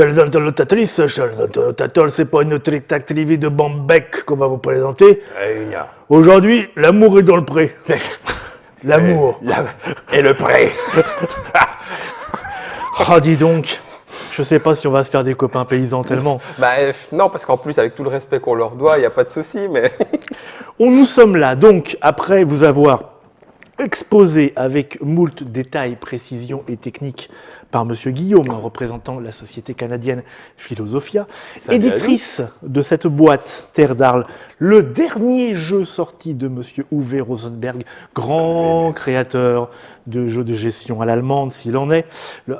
Chers interlocutrices, chers interlocuteurs, c'est pas une tractivité de Bambec qu'on va vous présenter. Aujourd'hui, l'amour est dans le pré. L'amour. Et le pré. Ah, dis donc, je sais pas si on va se faire des copains paysans tellement. Bah, non, parce qu'en plus, avec tout le respect qu'on leur doit, il n'y a pas de souci, mais... Nous sommes là, donc, après vous avoir exposé avec moult détails, précisions et techniques par M. Guillaume, représentant la société canadienne Philosophia, Salut éditrice de cette boîte Terre d'Arles, le dernier jeu sorti de M. Uwe Rosenberg, grand créateur de jeux de gestion à l'allemande, s'il en est,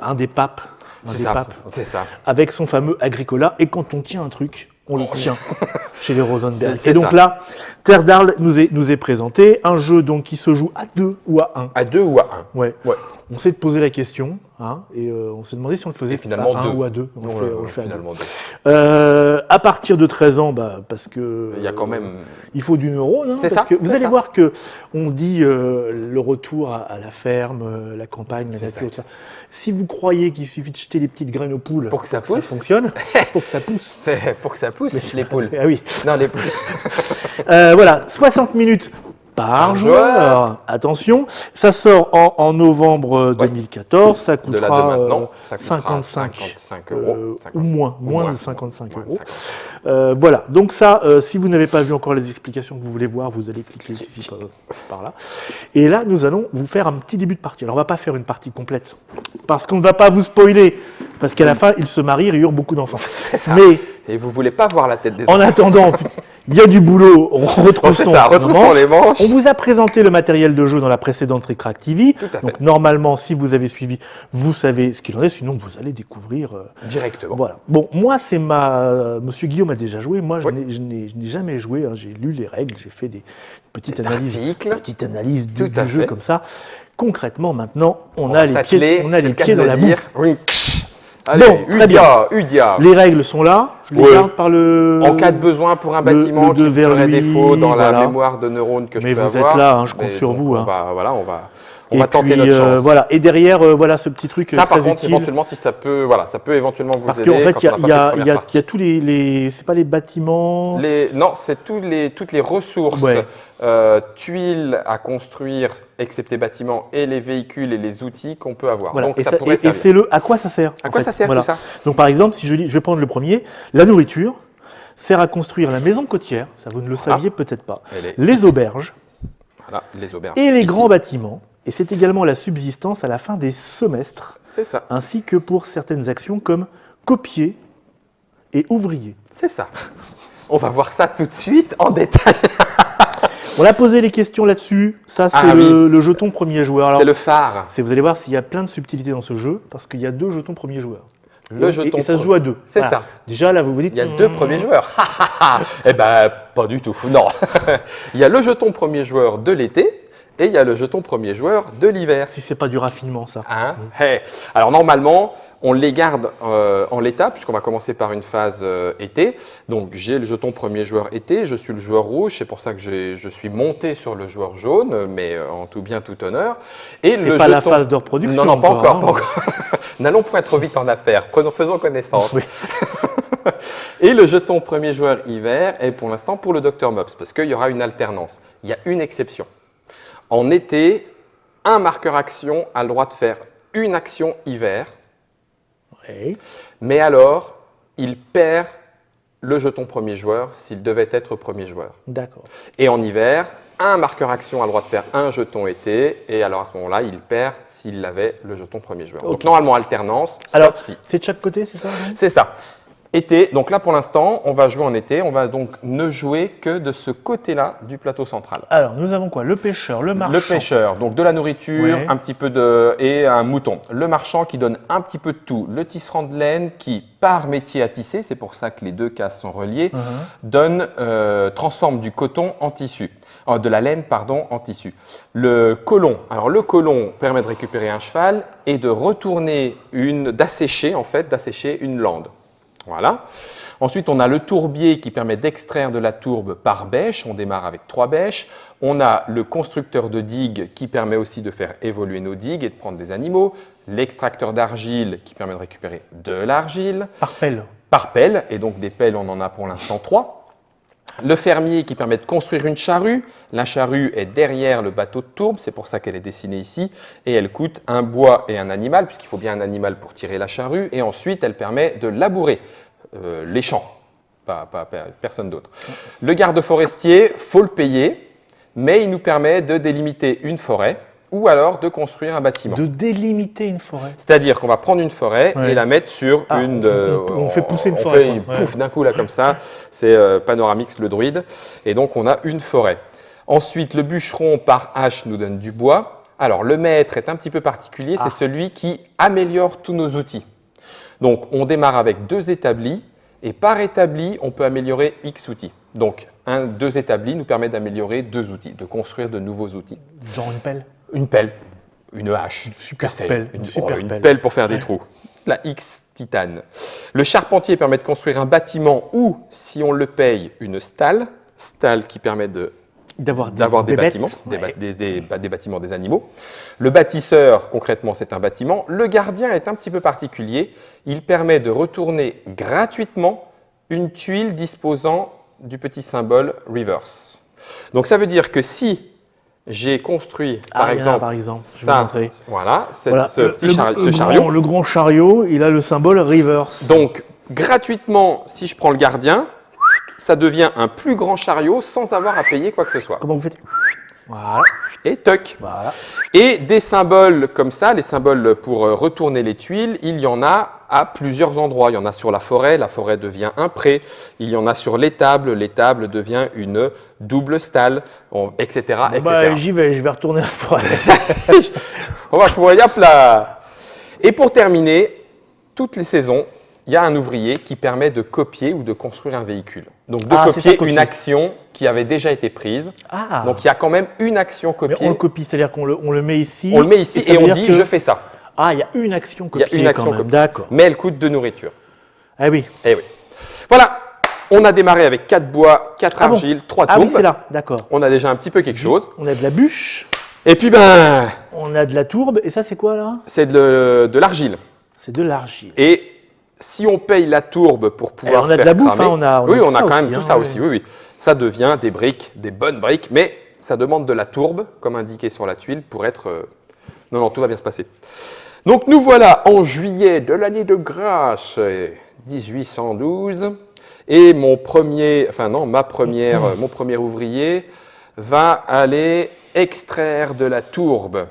un des papes, C'est ça. avec son fameux Agricola. Et quand on tient un truc, on le tient chez les Rosenberg. C'est Et donc ça. là, Terre d'Arles nous est présenté, un jeu donc qui se joue à 2 ou à 1. À 2 ou à 1. Ouais. Ouais. On s'est posé la question, hein, et on s'est demandé si on le faisait Et finalement, à 1 deux. ou à 2. On Non, le fait à finalement 2. 2. À partir de 13 ans, parce que Il y a quand même... il faut du neurone. Hein, C'est parce ça, que vous c'est allez ça. voir que on dit le retour à la ferme, la campagne, la C'est nature, ça. tout ça. Si vous croyez qu'il suffit de jeter les petites graines aux poules Pour que ça pousse. fonctionne, pour que ça pousse. C'est pour que ça pousse, les poules. Ah oui. Non, les poules. Voilà, 60 minutes par joueur. Attention, ça sort en novembre 2014, ça De là de coûtera maintenant, ça coûtera 55 euros. ou moins moins de 55 moins de euros. 55. Voilà, donc ça, si vous n'avez pas vu encore les explications que vous voulez voir, vous allez cliquer ici par là. Et là, nous allons vous faire un petit début de partie. Alors, on ne va pas faire une partie complète, parce qu'on ne va pas vous spoiler, parce qu'à la fin, ils se marient et eurent beaucoup d'enfants. C'est ça. Mais Et vous voulez pas voir la tête des en enfants. attendant, il y a du boulot, C'est ça, retroussons les manches. On vous a présenté le matériel de jeu dans la précédente Recrack TV. Tout à fait. Donc normalement, si vous avez suivi, vous savez ce qu'il en est, sinon vous allez découvrir. Directement. Voilà. Bon, moi, c'est Monsieur Guillaume a déjà joué, moi Oui. je n'ai jamais joué, hein. J'ai lu les règles, j'ai fait des petites Des analyses, articles. petites analyses Tout du à jeu fait. comme ça. Concrètement, maintenant, on va a les s'atteler, pieds, on a c'est les le cas pieds de dans le la boue. dire. Oui. Allez, Bon, très Udia. Les règles sont là, je les Oui. garde par le... En cas de besoin pour un le bâtiment qui me devers ferait lui, défaut dans voilà. la mémoire de neurones que Mais je peux vous êtes avoir. là, hein, je compte Mais sur donc, vous, On hein. va, tenter notre chance. Voilà. Et derrière, voilà ce petit truc Ça, très par contre, utile. éventuellement, si ça peut, ça peut éventuellement vous Parce aider. qu'en fait, quand il y on a, n'a pas il y fait de a- première il y a- partie. il y a tous les c'est pas les bâtiments. Non, c'est toutes les ressources, Ouais. tuiles à construire, excepté bâtiments, et les véhicules et les outils qu'on peut avoir. Voilà. Donc, Et ça ça- pourrait et servir. c'est à quoi ça sert À en quoi fait ça sert Voilà. tout ça? Donc par exemple, si je vais prendre le premier, la nourriture sert à construire la maison côtière, ça vous ne le Voilà. saviez peut-être pas, Elle est les ici. auberges Voilà, les auberges. et les ici. grands bâtiments. Et c'est également la subsistance à la fin des semestres, C'est ça. ainsi que pour certaines actions comme copier et ouvrier. C'est ça. On va voir ça tout de suite en détail. On a posé les questions là-dessus. Ça, c'est Ah le jeton premier joueur. Alors, C'est le phare. vous allez voir s'il y a plein de subtilités dans ce jeu, parce qu'il y a 2 jetons premiers joueurs. Le Et jeton ça se premier. joue à 2. C'est ça. Déjà, là, vous vous dites... Il y a 2 premiers joueurs. Eh ben, pas du tout. Non. Il y a le jeton premier joueur de l'été et il y a le jeton premier joueur de l'hiver. Si c'est pas du raffinement, ça. Hein? Hey. Alors normalement, on les garde en l'état puisqu'on va commencer par une phase été. Donc j'ai le jeton premier joueur été, je suis le joueur rouge, c'est pour ça que je suis monté sur le joueur jaune, mais en tout bien tout honneur. Et C'est pas la phase de reproduction. Non, pas encore, hein. pas encore. N'allons point trop vite en affaires, faisons connaissance. Oui. Et le jeton premier joueur hiver est pour l'instant pour le Dr Mops parce qu'il y aura une alternance. Il y a une exception. En été, un marqueur action a le droit de faire une action hiver, Ouais. mais alors il perd le jeton premier joueur s'il devait être premier joueur. D'accord. Et en hiver, un marqueur action a le droit de faire un jeton été, et alors à ce moment-là, il perd s'il avait le jeton premier joueur. Donc Ok. normalement alternance, Alors, sauf si. c'est de chaque côté, c'est ça non C'est ça. Été, donc là pour l'instant, on va jouer en été, on va donc ne jouer que de ce côté-là du plateau central. Alors, nous avons quoi? Le pêcheur, le marchand. Le pêcheur, donc de la nourriture, Ouais. un petit peu et un mouton. Le marchand qui donne un petit peu de tout. Le tisserand de laine qui, par métier à tisser, c'est pour ça que les 2 cases sont reliées, transforme du coton en tissu. De la laine, pardon, en tissu. Le colon, alors le colon permet de récupérer un cheval et de retourner d'assécher une lande. Voilà. Ensuite, on a le tourbier qui permet d'extraire de la tourbe par bêche. On démarre avec 3 bêches. On a le constructeur de digues qui permet aussi de faire évoluer nos digues et de prendre des animaux. L'extracteur d'argile qui permet de récupérer de l'argile. Par pelle. Par pelle, et donc des pelles, on en a pour l'instant 3. Le fermier qui permet de construire une charrue. La charrue est derrière le bateau de tourbe, c'est pour ça qu'elle est dessinée ici. Et elle coûte un bois et un animal, puisqu'il faut bien un animal pour tirer la charrue. Et ensuite, elle permet de labourer les champs, pas personne d'autre. Le garde forestier, il faut le payer, mais il nous permet de délimiter une forêt ou alors de construire un bâtiment. De délimiter une forêt. C'est-à-dire qu'on va prendre une forêt et la mettre sur une... on fait pousser une on forêt. Fait, pouf, d'un coup, là, comme ça. C'est Panoramix, le druide. Et donc, on a une forêt. Ensuite, le bûcheron par hache nous donne du bois. Alors, le maître est un petit peu particulier. C'est celui qui améliore tous nos outils. Donc, on démarre avec 2 établis. Et par établi, on peut améliorer X outils. Donc, 2 établis nous permet d'améliorer 2 outils, de construire de nouveaux outils. Genre une pelle. Une pelle, une hache, une pelle pour faire des trous. La X titane. Le charpentier permet de construire un bâtiment ou, si on le paye, une stalle qui permet d'avoir des bâtiments, des bâtiments, des animaux. Le bâtisseur, concrètement, c'est un bâtiment. Le gardien est un petit peu particulier. Il permet de retourner gratuitement une tuile disposant du petit symbole reverse. Donc ça veut dire que si j'ai construit, par exemple, ça, voilà, ce petit chariot. Le grand chariot, il a le symbole reverse. Donc, gratuitement, si je prends le gardien, ça devient un plus grand chariot sans avoir à payer quoi que ce soit. Comment vous faites? Voilà. Et toc. Voilà. Et des symboles comme ça, les symboles pour retourner les tuiles, il y en a à plusieurs endroits. Il y en a sur la forêt devient un pré. Il y en a sur l'étable devient une double stalle, etc. etc. J'y vais, je vais retourner à la forêt. On va fouiller, hop là. Et pour terminer, toutes les saisons, il y a un ouvrier qui permet de copier ou de construire un véhicule. Donc de copier une action qui avait déjà été prise. Donc il y a quand même une action copiée. Mais on le copie, c'est-à-dire qu'on le met ici. On le met ici et on dit je fais ça. Il y a une action copiée. Il y a une action copiée. D'accord. Mais elle coûte de nourriture. Ah oui. Eh oui. Voilà. On a démarré avec 4 bois, 4 argiles, 3 tourbes. Ah oui, c'est là, d'accord. On a déjà un petit peu quelque chose. On a de la bûche. Et puis on a de la tourbe. Et ça, c'est quoi là? C'est de l'argile. C'est de l'argile. Et si on paye la tourbe pour pouvoir faire de la bouffe, cramer, on a quand même tout ça aussi. Oui. Ça devient des briques, des bonnes briques, mais ça demande de la tourbe, comme indiqué sur la tuile, pour être... Non, tout va bien se passer. Donc nous voilà en juillet de l'année de grâce 1812, et mon premier ouvrier va aller extraire de la tourbe,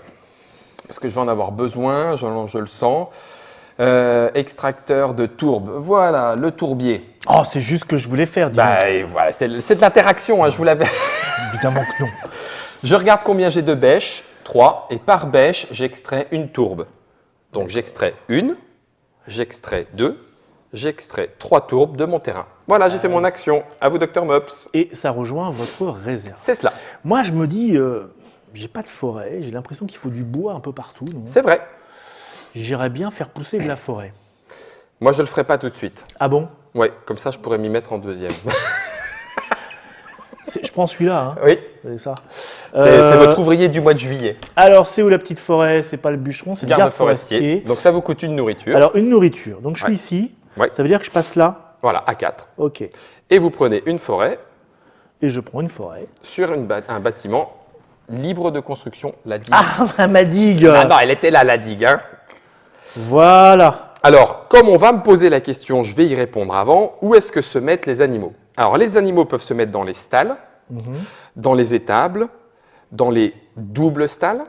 parce que je vais en avoir besoin, je le sens. Extracteur de tourbe. Voilà, le tourbier. Oh, c'est juste ce que je voulais faire. Voilà, c'est de l'interaction, je vous l'avais. Évidemment que non. Je regarde combien j'ai de bêches, 3, et par bêche, j'extrais une tourbe. Donc j'extrais une, j'extrais 2, j'extrais 3 tourbes de mon terrain. Voilà, j'ai fait mon action. À vous, Dr Mops. Et ça rejoint votre réserve. C'est cela. Moi, je me dis, j'ai pas de forêt, j'ai l'impression qu'il faut du bois un peu partout. C'est vrai. J'irais bien faire pousser de la forêt. Moi, je ne le ferai pas tout de suite. Ah bon? Oui, comme ça, je pourrais m'y mettre en deuxième. Je prends celui-là. Oui. C'est ça. C'est votre ouvrier du mois de juillet. Alors, c'est où la petite forêt? C'est pas le bûcheron, c'est le garde forestier. Donc, ça vous coûte une nourriture. Alors, une nourriture. Donc, je suis ici. Ouais. Ça veut dire que je passe là? Voilà, à 4. OK. Et vous prenez une forêt. Et je prends une forêt. Sur un bâtiment libre de construction, la digue. Ah, ma digue! Ah non, elle était là, la digue. Voilà. Alors, comme on va me poser la question, je vais y répondre avant. Où est-ce que se mettent les animaux? Alors, les animaux peuvent se mettre dans les stalles, dans les étables, dans les doubles stalles,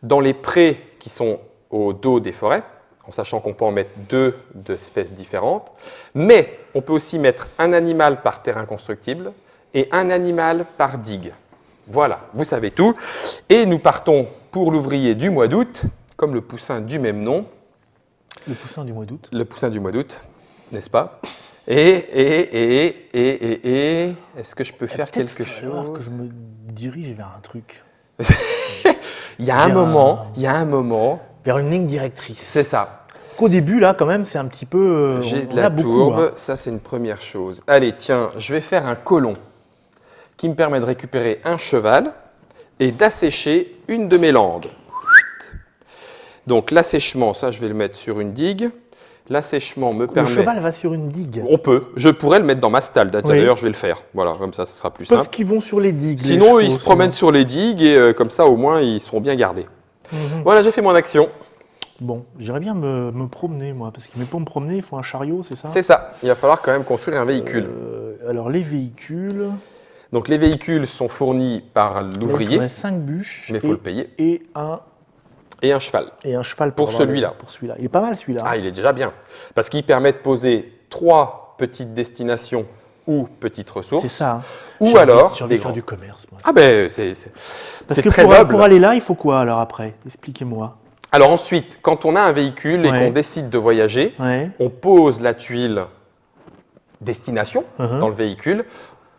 dans les prés qui sont au dos des forêts, en sachant qu'on peut en mettre 2 d'espèces différentes. Mais on peut aussi mettre un animal par terrain constructible et un animal par digue. Voilà, vous savez tout. Et nous partons pour l'ouvrier du mois d'août, comme le poussin du même nom. Le poussin du mois d'août. Le poussin du mois d'août, n'est-ce pas? Est-ce que je peux faire quelque chose? Que je me dirige vers un truc. Il y a un moment. Vers une ligne directrice. C'est ça. qu'au début, là, quand même, c'est un petit peu... J'ai on de la a beaucoup, tourbe, hein. ça c'est une première chose. Allez, tiens, je vais faire un colon qui me permet de récupérer un cheval et d'assécher une de mes landes. Donc l'assèchement, ça je vais le mettre sur une digue. L'assèchement me Le permet... cheval va sur une digue. On peut, je pourrais le mettre dans ma stalle, Oui. d'ailleurs je vais le faire. Voilà, comme ça sera plus Parce simple. qu'ils vont sur les digues. les Sinon, ils chevaux, se promènent sur les digues et comme ça, au moins, ils seront bien gardés. Mhm. Voilà, j'ai fait mon action. Bon, j'aimerais bien me promener, moi, parce que mais pour me promener, il faut un chariot, c'est ça? C'est ça. Il va falloir quand même construire un véhicule. Alors, les véhicules... Donc, les véhicules sont fournis par Il l'ouvrier, faudrait 5 bûches mais il faut le payer, et un et un cheval. cheval Pour avoir celui-là. Pour celui-là. Il est pas mal, celui-là. Ah, il est déjà bien. Parce qu'il permet de poser 3 petites destinations ou petites ressources. C'est ça. Hein. Ou J'ai alors envie des de faire grands. du commerce, moi. Ah ben, c'est Parce que très pour noble. aller là, il faut quoi, alors, après? Expliquez-moi. Alors ensuite, quand on a un véhicule et Ouais. qu'on décide de voyager, Ouais. on pose la tuile destination Mhm. dans le véhicule.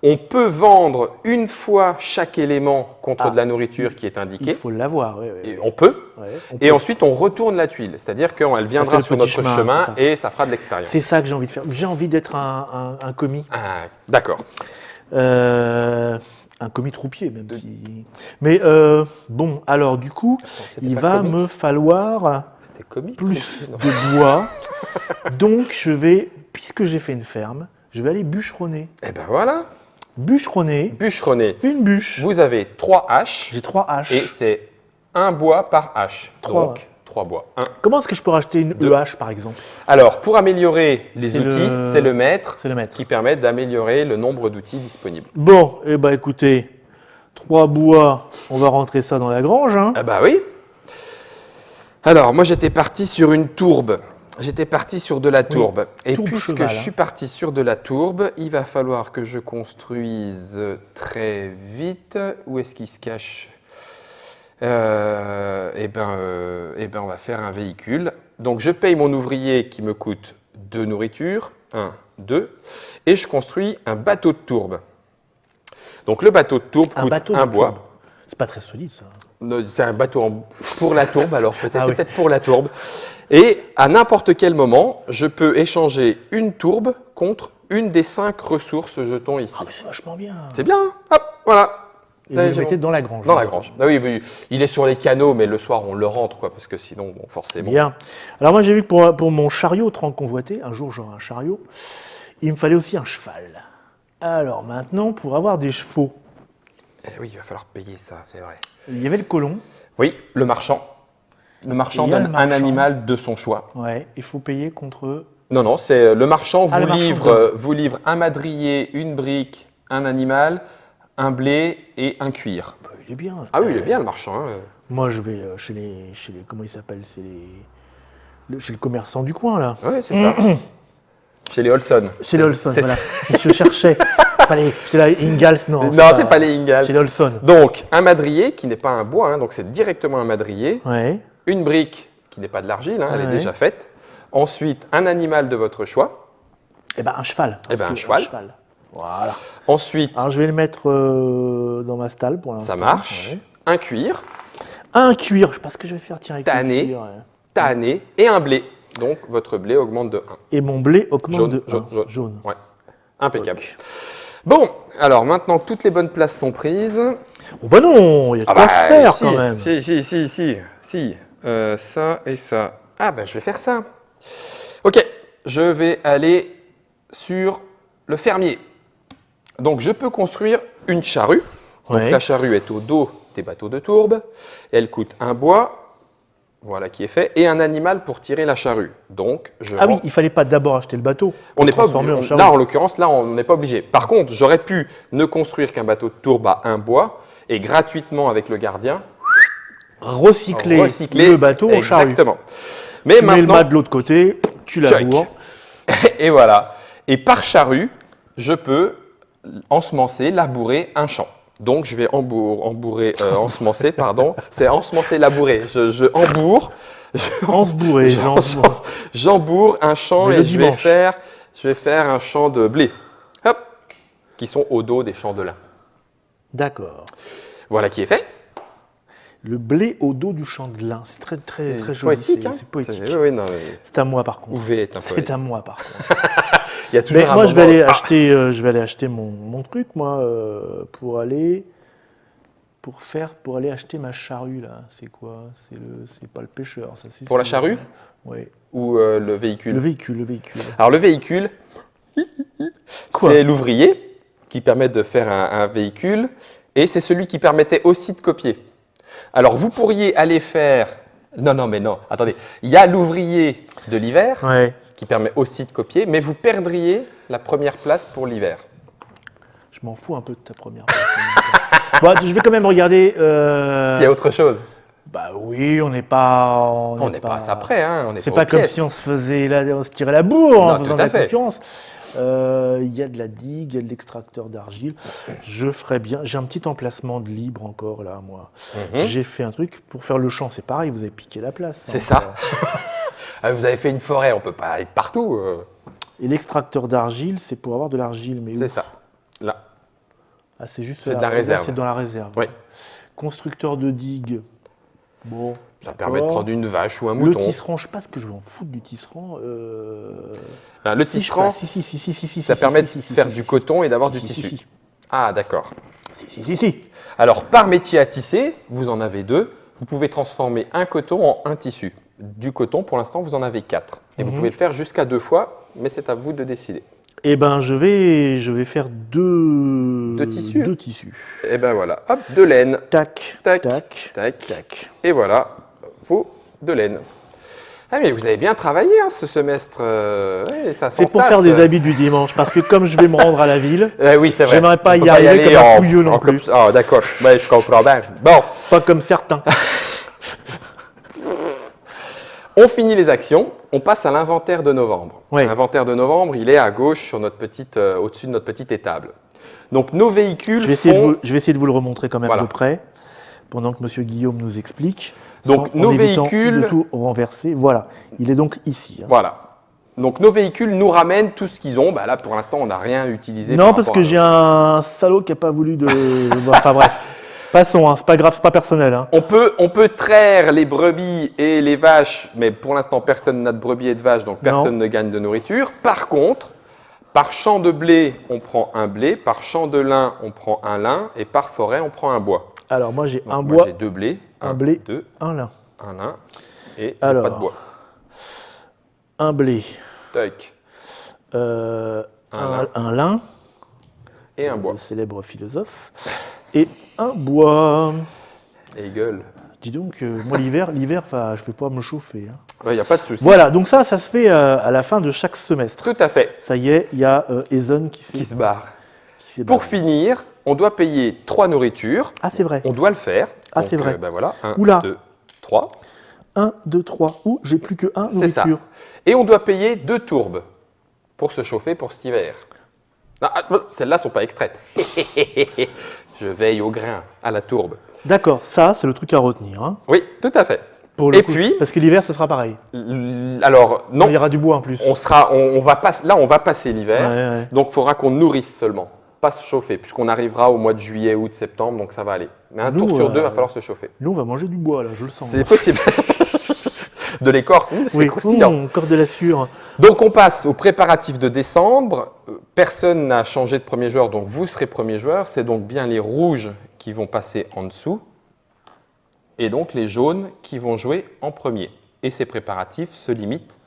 On peut vendre une fois chaque élément contre Ah. de la nourriture qui est Il indiqué. faut l'avoir, oui. Et on peut. On Et peut. ensuite, on retourne la tuile. C'est-à-dire qu'elle viendra le sur petit notre chemin, chemin c'est ça. et ça fera de l'expérience. C'est ça que j'ai envie de faire. J'ai envie d'être un commis. Ah, d'accord. Un commis troupier, même si... Mais bon, alors, du coup, C'était il pas va comique. me falloir C'était comique. plus non de bois. Donc, je vais, puisque j'ai fait une ferme, je vais aller bûcheronner. Eh ben voilà. Bûcheronner, Bûcheronner. une bûche. Vous avez 3 haches J'ai 3 haches. et c'est un bois par hache. Trois. Donc, 3 bois. Comment est-ce que je peux racheter une Deux. EH, par exemple? Alors, pour améliorer les C'est outils, le- c'est le maître C'est le maître. qui permet d'améliorer le nombre d'outils disponibles. Bon, eh ben écoutez, 3 bois, on va rentrer ça dans la grange. Hein. Ah bah oui. Alors, moi, j'étais parti sur une tourbe. J'étais parti sur de la tourbe. Et tourbe puisque cheval, je suis hein. parti sur de la tourbe, il va falloir que je construise très vite. Où est-ce qu'il se cache on va faire un véhicule. Donc, je paye mon ouvrier qui me coûte 2 nourritures. 1, 2. Et je construis un bateau de tourbe. Donc, le bateau de tourbe Un coûte bateau un de bois. tourbe. C'est pas très solide, ça. C'est un bateau pour la tourbe, alors peut-être Ah c'est oui. peut-être pour la tourbe. Et à n'importe quel moment, je peux échanger une tourbe contre une des 5 ressources jetons ici. Ah, mais c'est vachement bien. C'est bien, hein. Hop, voilà. Et Ça y est, vous j'ai le mettez mon- dans la grange. Dans la grange. Ah oui, oui, il est sur les canaux, mais le soir on le rentre, quoi, parce que sinon, bon, forcément. Bien. Alors moi j'ai vu que pour mon chariot tant convoité, un jour j'aurai un chariot, il me fallait aussi un cheval. Alors maintenant, pour avoir des chevaux, Eh oui, il va falloir payer ça, c'est vrai. il y avait le colon. Oui, le marchand. Le marchand Il y a le donne un marchand. animal de son choix. Ouais, il faut payer contre... Non, non, c'est le marchand Ah, vous, le marchand vous livre un madrier, une brique, un animal, un blé et un cuir. Bah, il est bien. Ah oui, il est bien le marchand. Hein. Moi je vais chez les... Comment il s'appelle? Chez le commerçant du coin là. Oui, c'est ça. Chez les Olson. Chez les Olson, C'est voilà. Je cherchais. Fallait, j'étais là, Ingalls, non. Non, c'est pas les Ingalls. Chez les Olson. Donc, un madrier qui n'est pas un bois, hein, donc c'est directement un madrier. Ouais. Une brique qui n'est pas de l'argile, hein, elle est Ouais. déjà faite. Ensuite, un animal de votre choix. Eh ben un cheval. Eh ben, Parce un que cheval. Voilà. Ensuite, Alors je vais le mettre dans ma stalle pour l'instant. ça marche. Ouais. Un cuir, Un cuir, je sais pas ce que je vais faire tiens avec le Tanné. cuir, ouais. tanné et un blé. Donc, votre blé augmente de 1. Et mon blé augmente Jaune, de jaune, 1. jaune. Ouais. Impeccable. Ok. Bon, alors maintenant que toutes les bonnes places sont prises. Oh bah non, il y a de quoi faire si, quand même. Si. Ça et ça. Ah ben je vais faire ça. Ok, je vais aller sur le fermier. Donc je peux construire une charrue. Donc Ouais. la charrue est au dos des bateaux de tourbe. Elle coûte un bois. Voilà qui est fait. Et un animal pour tirer la charrue. Donc je Ah oui, rends- il fallait pas d'abord acheter le bateau. On n'est pas transformer obligé. en charrue. Là, en l'occurrence, là, on n'est pas obligé. Par contre, j'aurais pu ne construire qu'un bateau de tourbe à un bois et gratuitement avec le gardien Recycler, recycler le bateau en charrue. Exactement. Mais Tu mets le maintenant, mât de l'autre côté, tu laboures. et voilà. Et par charrue, je peux ensemencer, labourer un champ. Donc, je vais ensemencer, pardon. C'est ensemencer, labourer. Je embourre. En se bourrer, J'embourre un champ Mais et le je dimanche. vais faire un champ de blé. Hop, qui sont au dos des champs de lin. D'accord. Voilà qui est fait. Le blé au dos du champ de lin. C'est très, très, C'est très joli. poétique, hein. C'est poétique. Oui, non, mais C'est à moi, par contre. Ouvé est un poète. C'est à moi, par contre. Il y a toujours Mais un moi, moment... je vais aller acheter mon truc, moi, pour aller acheter ma charrue, là. C'est quoi? C'est pas le pêcheur, ça. C'est Pour la charrue? Oui. Ou le véhicule? Le véhicule. Alors, le véhicule, Quoi? c'est l'ouvrier qui permet de faire un véhicule et c'est celui qui permettait aussi de copier. Alors, vous pourriez aller faire... Non, mais non, attendez. Il y a l'ouvrier de l'hiver Ouais. qui permet aussi de copier, mais vous perdriez la première place pour l'hiver. Je m'en fous un peu de ta première place. Bon, je vais quand même regarder. S'il y a autre chose. Bah oui, on n'est pas. On n'est pas à ça près, hein. On n'est C'est pas pas aux comme pièces. si on se tirait la bourre Non, en faisant tout de à la fait. concurrence. Il y a de la digue, il y a de l'extracteur d'argile. Je ferais bien. J'ai un petit emplacement de libre encore là, moi. Mhm. J'ai fait un truc pour faire le champ. C'est pareil, vous avez piqué la place. C'est ça. Vous avez fait une forêt, on ne peut pas être partout. Et l'extracteur d'argile, c'est pour avoir de l'argile. Mais C'est où? ça. Là. Ah, c'est juste. C'est de la réserve. C'est dans la réserve. Oui. Constructeur de digue. Bon. Ça permet de d'accord. prendre une vache ou un Le mouton. tisserand, je sais pas ce que je vais en foutre du tisserand. Le Si, tisserand, si, ça permet de faire du coton et d'avoir du tissu. Si. Ah, d'accord. Si. Alors, par métier à tisser, vous en avez 2. Vous pouvez transformer un coton en un tissu. Du coton, pour l'instant, vous en avez 4. Et vous Mhm. pouvez le faire jusqu'à 2 fois, mais c'est à vous de décider. Eh ben, je vais faire deux tissus. Deux tissus. Et ben voilà, hop, de laine. Tac, Tac, tac, tac. tac. Et voilà, vos de laine. Ah, mais vous avez bien travaillé hein, ce semestre. Ouais, ça C'est pour s'entasse. faire des habits du dimanche, parce que comme je vais me rendre à la ville, Oui, c'est vrai. j'aimerais pas On peut y arriver comme un en- couilleux non en plus. comme- Ah, d'accord. Ouais, je comprends bien. Bon, pas comme certains. on finit les actions. On passe à l'inventaire de novembre. Ouais. L'inventaire de novembre, il est à gauche sur notre au-dessus de notre petite étable. Donc, nos véhicules Je vais essayer font... de vous le remontrer quand même Voilà. de près, pendant que Monsieur Guillaume nous explique. Donc, en nos évitant véhicules- de tout renverser. Voilà, il est donc ici. hein. Voilà. Donc, nos véhicules nous ramènent tout ce qu'ils ont. Bah, là, pour l'instant, on n'a rien utilisé. Non, par parce rapport que à- j'ai un salaud qui n'a pas voulu de. Bon, enfin bref. Passons, hein, c'est pas grave, c'est pas personnel. Hein. On peut traire les brebis et les vaches, mais pour l'instant, personne n'a de brebis et de vaches, donc personne ne gagne de nourriture. Par contre, par champ de blé, on prend un blé, par champ de lin, on prend un lin, et par forêt, on prend un bois. Alors moi j'ai Donc, un moi, bois, j'ai 2 blés, un blé. 2, un lin. un lin, et j'ai Alors. pas de bois. Un blé, Tac, un lin, et un bois. le célèbre philosophe, et un bois. Et il gueule. Dis donc, moi l'hiver, je vais pas me chauffer. hein. Il n'y a pas de souci. Voilà, donc ça se fait à la fin de chaque semestre. Tout à fait, Ça y est, il y a Eson qui qui se barre. s'est Pour barré. finir, on doit payer 3 nourritures. Ah c'est vrai. On doit le faire. Ah, Donc, c'est vrai. Ben voilà, 1, Oula. 2, 3. 1, 2, 3. Ouh, j'ai plus que un C'est ça. nourriture. Et on doit payer 2 tourbes pour se chauffer pour cet hiver. Celles-là ne sont pas extraites. Je veille au grain, à la tourbe. D'accord, ça c'est le truc à retenir. hein. Oui, tout à fait. Pour le Et coup, puis- parce que l'hiver, ce sera pareil. Alors, non, Il y aura du bois en plus. on va passer l'hiver. Ouais, ouais. Donc, il faudra qu'on nourrisse seulement, pas se chauffer, puisqu'on arrivera au mois de juillet, août, septembre, donc ça va aller. Mais un Nous, tour sur 2, il va falloir se chauffer. Nous, on va manger du bois là, je le sens. C'est possible. De l'écorce, c'est Oui, croustillant. encore de la sueur. Donc on passe aux préparatifs de décembre. Personne n'a changé de premier joueur, donc vous serez premier joueur. C'est donc bien les rouges qui vont passer en dessous et donc les jaunes qui vont jouer en premier. Et ces préparatifs se limitent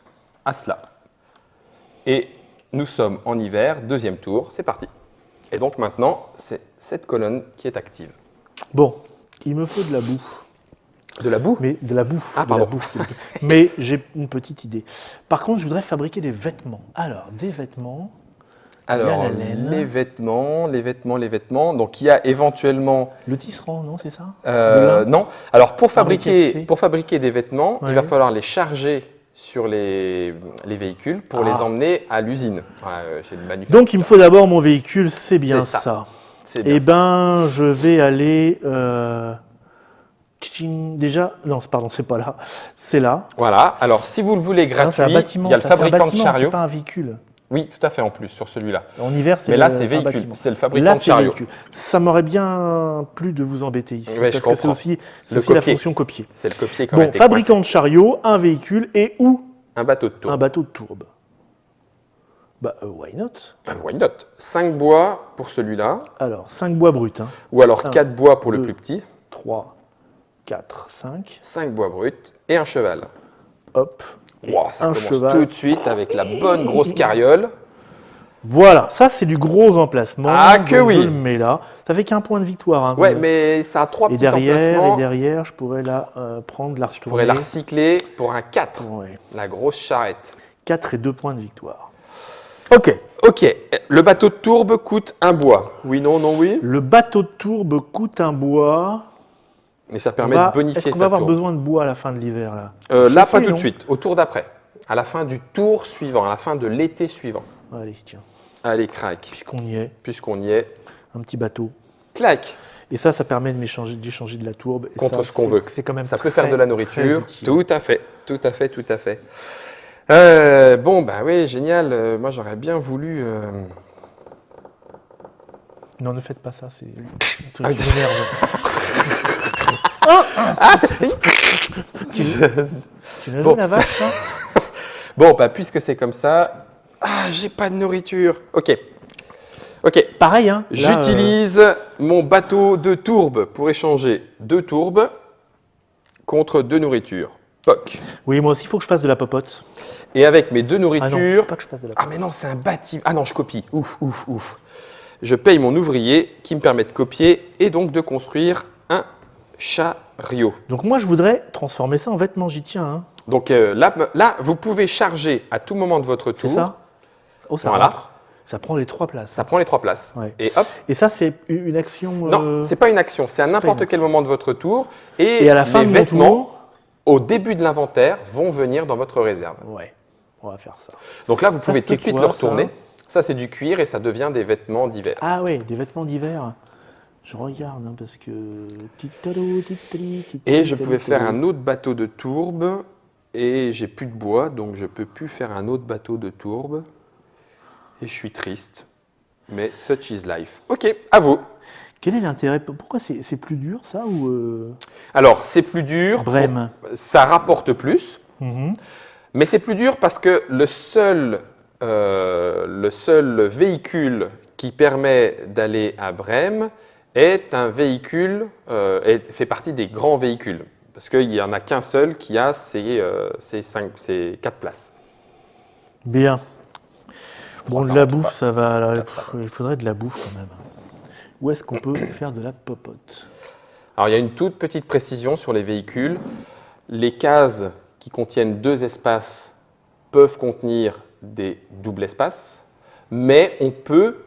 à cela. Et nous sommes en hiver, deuxième tour, c'est parti. Et donc maintenant, c'est cette colonne qui est active. Bon, il me faut de la boue. De la boue? Mais de la boue. Ah, de pardon. la boue. Mais j'ai une petite idée. Par contre, je voudrais fabriquer des vêtements. Alors, des vêtements. Alors, la laine. les vêtements. Donc il y a éventuellement... Le tisserand, non, c'est ça? Le lin. Non. Alors, pour Fabriquer. fabriquer des vêtements, il Ouais. va falloir les charger sur les véhicules pour les Ah. emmener à l'usine, chez le manufacturier. Donc, il me faut d'abord mon véhicule, c'est bien C'est ça. ça. C'est bien Eh ça. ben, je vais aller. Tching, déjà, non, pardon, c'est pas là. C'est là. Voilà. Alors, si vous le voulez Non, c'est un gratuit, bâtiment. il y a le ça, c'est un fabricant de bâtiment, chariot. C'est pas un véhicule. Oui, tout à fait en plus sur celui-là. En hiver, c'est Mais là, le- c'est un véhicule, bâtiment. c'est le fabricant Là, de c'est chariot. véhicule. Ça m'aurait bien plu de vous embêter ici, Ouais, je parce que c'est comprends. aussi, Le la copier. fonction copier. C'est le copier qui aurait Bon, été fabricant de chariot, un véhicule et ou coincé. Un bateau de tour. un bateau de tourbe. Bah, why not? Why not? 5 bois pour celui-là, Alors, 5 bois bruts. Hein. ou alors Un, 4 bois pour le deux. plus petit, 3, 4, 5. 5 bois bruts et un cheval. Hop. Et Wow, ça un commence cheval. tout de suite avec la bonne grosse carriole. Voilà, ça c'est du gros emplacement. Ah, que Donc, oui. Je le mets là. Ça fait qu'un point de victoire. Hein, Ouais, vous- mais ça a 3 et petits emplacements. derrière, je pourrais la prendre, la Je retourner. pourrais la recycler pour un 4, Ouais. la grosse charrette. 4 et 2 points de victoire. Ok. Ok, le bateau de tourbe coûte un bois. Oui, non, non, oui. Le bateau de tourbe coûte un bois. Et ça permet de bonifier Est-ce qu'on va sa avoir tourbe. besoin de bois à la fin de l'hiver là? Là, Chauffer, pas tout de non suite, au tour d'après. À la fin du tour suivant, à la fin de l'été suivant. Allez, tiens, Allez, crac, puisqu'on y est, puisqu'on y est. un petit bateau. Clac, Et ça permet d'échanger de la tourbe. Et contre ça, ce qu'on c'est- veut. C'est quand même Ça peut très, faire de la très nourriture. utile. Tout à fait, tout à fait, tout à fait. Bon, bah oui, génial. Moi, j'aurais bien voulu. Non, ne faites pas ça, c'est. Tu Ah, m'énerves. Ah, c'est- Tu l'as Bon. vu la vache, hein Bon, bah puisque c'est comme ça. Ah, j'ai pas de nourriture. Ok. Ok. Pareil, hein. Là, J'utilise mon bateau de tourbe pour échanger 2 tourbes contre 2 nourritures. Poc. Oui, moi aussi, il faut que je fasse de la popote. Et avec mes 2 Ah non, nourritures. pas que je fasse de la Ah, mais non, c'est un bâtiment. Ah non, je copie. Ouf, ouf, ouf. Je paye mon ouvrier qui me permet de copier et donc de construire un chariot. Donc moi, je voudrais transformer ça en vêtements, j'y tiens. Hein. Donc là, vous pouvez charger à tout moment de votre C'est tour. ça Oh, ça Voilà. rentre. Ça prend les 3 places. Ça prend les 3 places. Ouais. Et hop. Et ça, c'est une action. Non, c'est pas une action, c'est à n'importe une quel moment de votre tour. Et, Et à la fin les de mon vêtements, tour. au début de l'inventaire, vont venir dans votre réserve. Ouais, on va faire ça. Donc là, vous pouvez c'était tout de suite quoi, le retourner. ça Ça, c'est du cuir et ça devient des vêtements d'hiver. Ah ouais, des vêtements d'hiver. Je regarde, hein, parce que. Et je pouvais faire un autre bateau de tourbe. Et j'ai plus de bois, donc je peux plus faire un autre bateau de tourbe. Et je suis triste. Mais such is life. Ok, à vous. Quel est l'intérêt? Pourquoi c'est plus dur, ça, ou Alors, c'est plus dur. Brême. Ça rapporte plus. Mhm. Mais c'est plus dur parce que le seul véhicule qui permet d'aller à Brême est un véhicule, fait partie des grands véhicules. Parce qu'il n'y en a qu'un seul qui a ces 4 places. Bien. Bon, 3, de ça la rentre bouffe, pas. ça va. Alors, 4, ça va. il faudrait de la bouffe quand même. Où est-ce qu'on peut faire de la popote? Alors, il y a une toute petite précision sur les véhicules. Les cases qui contiennent 2 espaces peuvent contenir des doubles espaces, mais on peut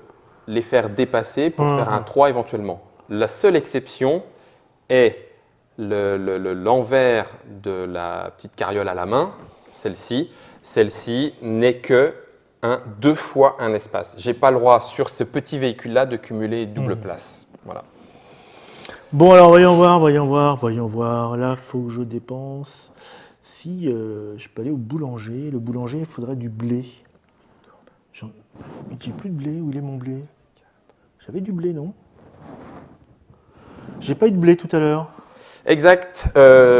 les faire dépasser pour faire un 3 éventuellement. La seule exception est l'envers de la petite carriole à la main, celle-ci. Celle-ci n'est que 2 fois un espace. Je n'ai pas le droit sur ce petit véhicule-là de cumuler double place. Voilà. Bon, alors, voyons voir. Là, il faut que je dépense. Si je peux aller au boulanger, le boulanger, il faudrait du blé. J'ai plus de blé. Où il est mon blé? J'avais du blé, non? J'ai pas eu de blé tout à l'heure. Exact.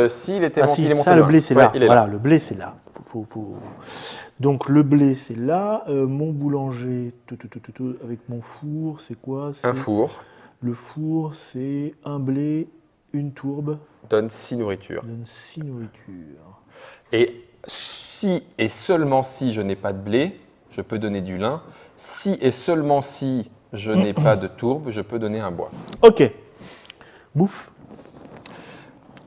S'il était Ah monté, si, il est monté ça, le loin. blé, c'est Ouais, là. il est Voilà, là. le blé, c'est là. Donc, le blé, c'est là. Mon boulanger, avec mon four, c'est quoi? Un four Le four, c'est un blé, une tourbe, donne 6 nourritures. donne 6 nourritures. Et si et seulement si je n'ai pas de blé, je peux donner du lin. Si et seulement si je n'ai pas de tourbe, je peux donner un bois. Ok. Bouffe.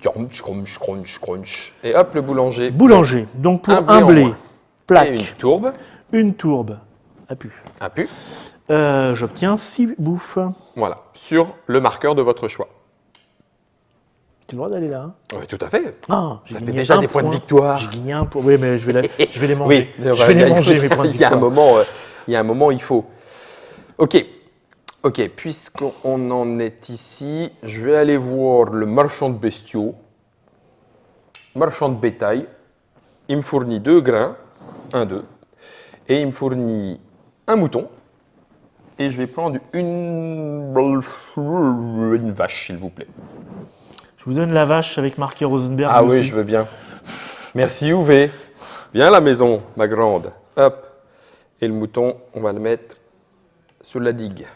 Crunch, crunch, crunch, crunch. Et hop, le boulanger. Boulanger. Donc, pour Un blé un en blé, moins. plaque, Et une tourbe. une tourbe, à pu. Un pu. J'obtiens 6 bouffes. Voilà. Sur le marqueur de votre choix. Tu as le droit d'aller là, hein? Oui, tout à fait. Ah, j'ai Ça fait gagné déjà un des points de point. victoire. J'ai gagné un point. Oui, mais je vais les manger. Oui, je vais les manger, mes points de il y a un victoire. moment, il faut. Ok, puisqu'on en est ici, je vais aller voir le marchand de bestiaux, marchand de bétail. Il me fournit 2 grains, 1, 2, et il me fournit un mouton. Et je vais prendre une vache, s'il vous plaît. Je vous donne la vache avec marqué Rosenberg. Ah oui, dessus. je veux bien. Merci Uwe. Viens à la maison, ma grande. Hop. Et le mouton, on va le mettre sur la digue.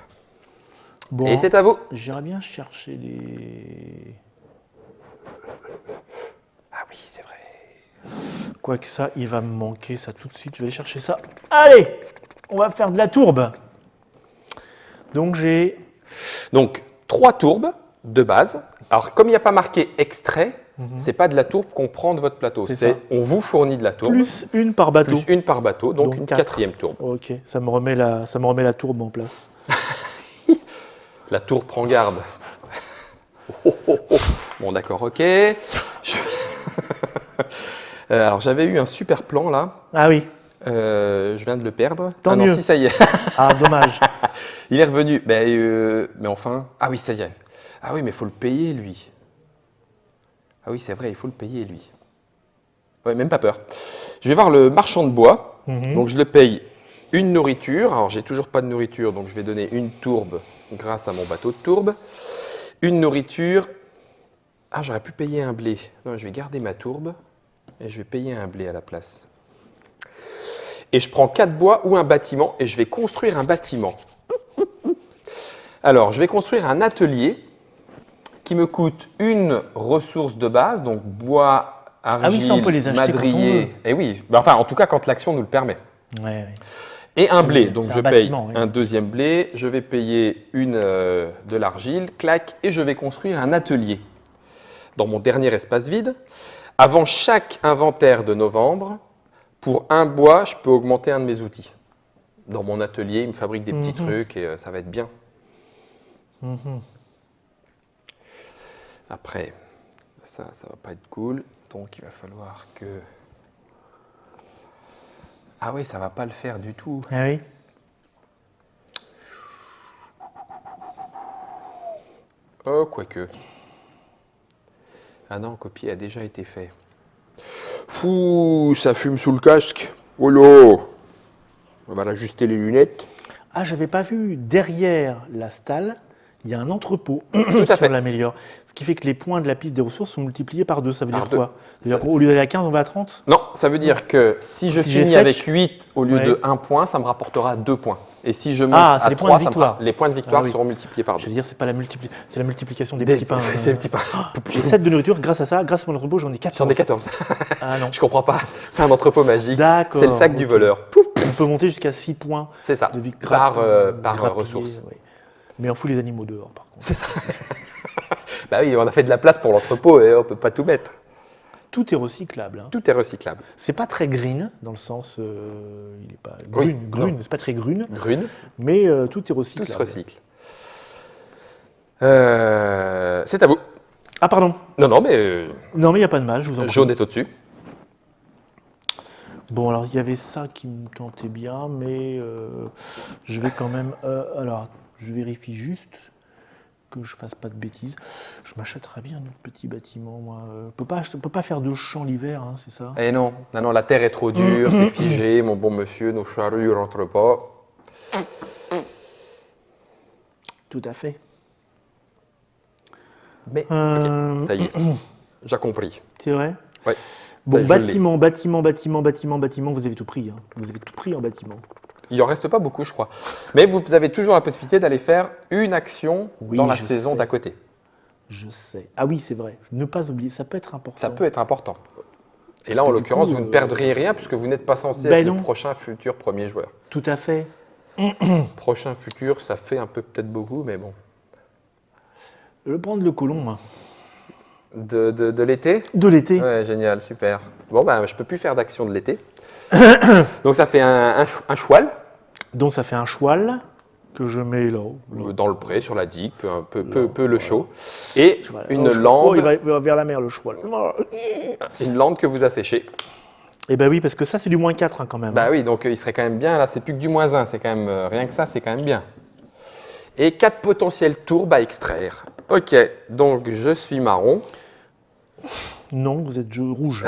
Bon, Et c'est à vous. j'irais bien chercher les... Ah oui, c'est vrai. Quoique ça, il va me manquer ça tout de suite. Je vais aller chercher ça. Allez, on va faire de la tourbe. Donc j'ai... Donc, 3 tourbes de base. Alors, comme il n'y a pas marqué extrait, c'est pas de la tourbe qu'on prend de votre plateau. C'est ça. On vous fournit de la tourbe. Plus une par bateau. Plus une par bateau, donc une 4. 4e tourbe. Ok, ça me remet la tourbe en place. La tourbe prend garde. Oh, oh, oh. Bon, d'accord, ok. Alors, j'avais eu un super plan là. Ah oui. Je viens de le perdre. Tant ah non, mieux. si, ça y est. Ah, dommage. Il est revenu. Mais enfin. Ah oui, ça y est. Ah oui, mais il faut le payer, lui. Ah oui, c'est vrai, il faut le payer, lui. Ouais, même pas peur. Je vais voir le marchand de bois. Donc, je le paye une nourriture. Alors, j'ai toujours pas de nourriture, donc je vais donner une tourbe grâce à mon bateau de tourbe. Une nourriture. Ah, j'aurais pu payer un blé. Non, je vais garder ma tourbe et je vais payer un blé à la place. Et je prends 4 bois ou un bâtiment et je vais construire un bâtiment. Alors, je vais construire un atelier qui me coûte une ressource de base, donc bois, argile, ça, on peut les acheter madrier. Et oui, enfin, en tout cas, quand l'action nous le permet. Ouais. Et un blé, C'est donc un je paye bâtiment, oui. un deuxième blé, je vais payer de l'argile, clac, et je vais construire un atelier dans mon dernier espace vide. Avant chaque inventaire de novembre, pour un bois, je peux augmenter un de mes outils. Dans mon atelier, il me fabrique des petits trucs et ça va être bien. Après, ça va pas être cool, donc il va falloir que... Ah oui, ça va pas le faire du tout. Ah oui. Oh, quoique. Ah non, copier a déjà été fait. Fou, ça fume sous le casque. Oh là. On va ajuster les lunettes. Ah, j'avais pas vu. Derrière la stalle, il y a un entrepôt à sur fait. l'améliore. Ce qui fait que les points de la piste des ressources sont multipliés par 2. Ça veut Par dire deux. quoi? C'est-à-dire qu'au lieu d'aller à 15, on va à 30? Non, ça veut dire que si je Si j'ai finis sept, avec 8 au lieu ouais. de 1 point, ça me rapportera 2 points. Et si je monte c'est à les 3, points de victoire. les points de victoire Ah oui. seront multipliés par Je 2. veux dire, c'est pas c'est la multiplication des petits pains. C'est le petit pain. J'ai 7 de nourriture. Grâce à ça, grâce à mon entrepôt, j'en ai 14. J'en ai 14. Ah non. Je comprends pas. C'est un entrepôt magique. D'accord. C'est le sac du Ok. voleur. Pouf, On peut monter jusqu'à 6 points c'est ça. de victoire. Par ressource. Ouais. Mais on fout les animaux dehors, par contre. C'est ça. Bah oui, on a fait de la place pour l'entrepôt et on peut pas tout mettre. Tout est recyclable. Hein. Tout est recyclable. C'est pas très green, dans le sens. Il n'est pas Oui, grune, c'est pas très grune, Grune, mais tout est tout recyclable. se recycle. C'est à vous. Ah, pardon. Non, mais Non, mais il n'y a pas de mal, je vous en prie. jaune est au-dessus. Bon, alors, il y avait ça qui me tentait bien, mais je vais quand même. Alors, je vérifie juste que je fasse pas de bêtises. Je m'achèterais bien un petit bâtiment, moi. Je peux pas faire de champs l'hiver, hein, c'est ça? Eh non, la terre est trop dure, c'est figé, mon bon monsieur, nos charrues ne rentrent pas. Tout à fait. Mais, ok, ça y est, j'ai compris. C'est vrai? Ouais. Bon, Ça, je l'ai. bâtiment, vous avez tout pris. Hein. Vous avez tout pris en bâtiment. Il en reste pas beaucoup, je crois. Mais vous avez toujours la possibilité d'aller faire une action Oui, dans la je saison sais. d'à côté. Je sais. Ah oui, c'est vrai. Ne pas oublier, ça peut être important. Ça peut être important. Et Parce là, en que du l'occurrence, coup, vous ne perdriez rien puisque vous n'êtes pas censé Ben être non. le prochain futur premier joueur. Tout à fait. Prochain futur, ça fait un peu peut-être beaucoup, mais bon. Je vais prendre le colon, moi. De l'été? De l'été. Ouais, génial, super. Bon, ben, je peux plus faire d'action de l'été. Donc, ça fait un choual Donc ça fait un choual que je mets là. dans le pré, sur la digue, peu le chaud. Et Cheval. une Oh, lande, il va vers la mer, le choual. une lande que vous asséchez. Eh ben oui, parce que ça, c'est du -4 hein, quand même. Bah oui, donc il serait quand même bien. Là, c'est plus que du -1. C'est quand même rien que ça, c'est quand même bien. Et 4 potentielles tourbes à extraire. Ok, donc je suis marron. Non, vous êtes rouge.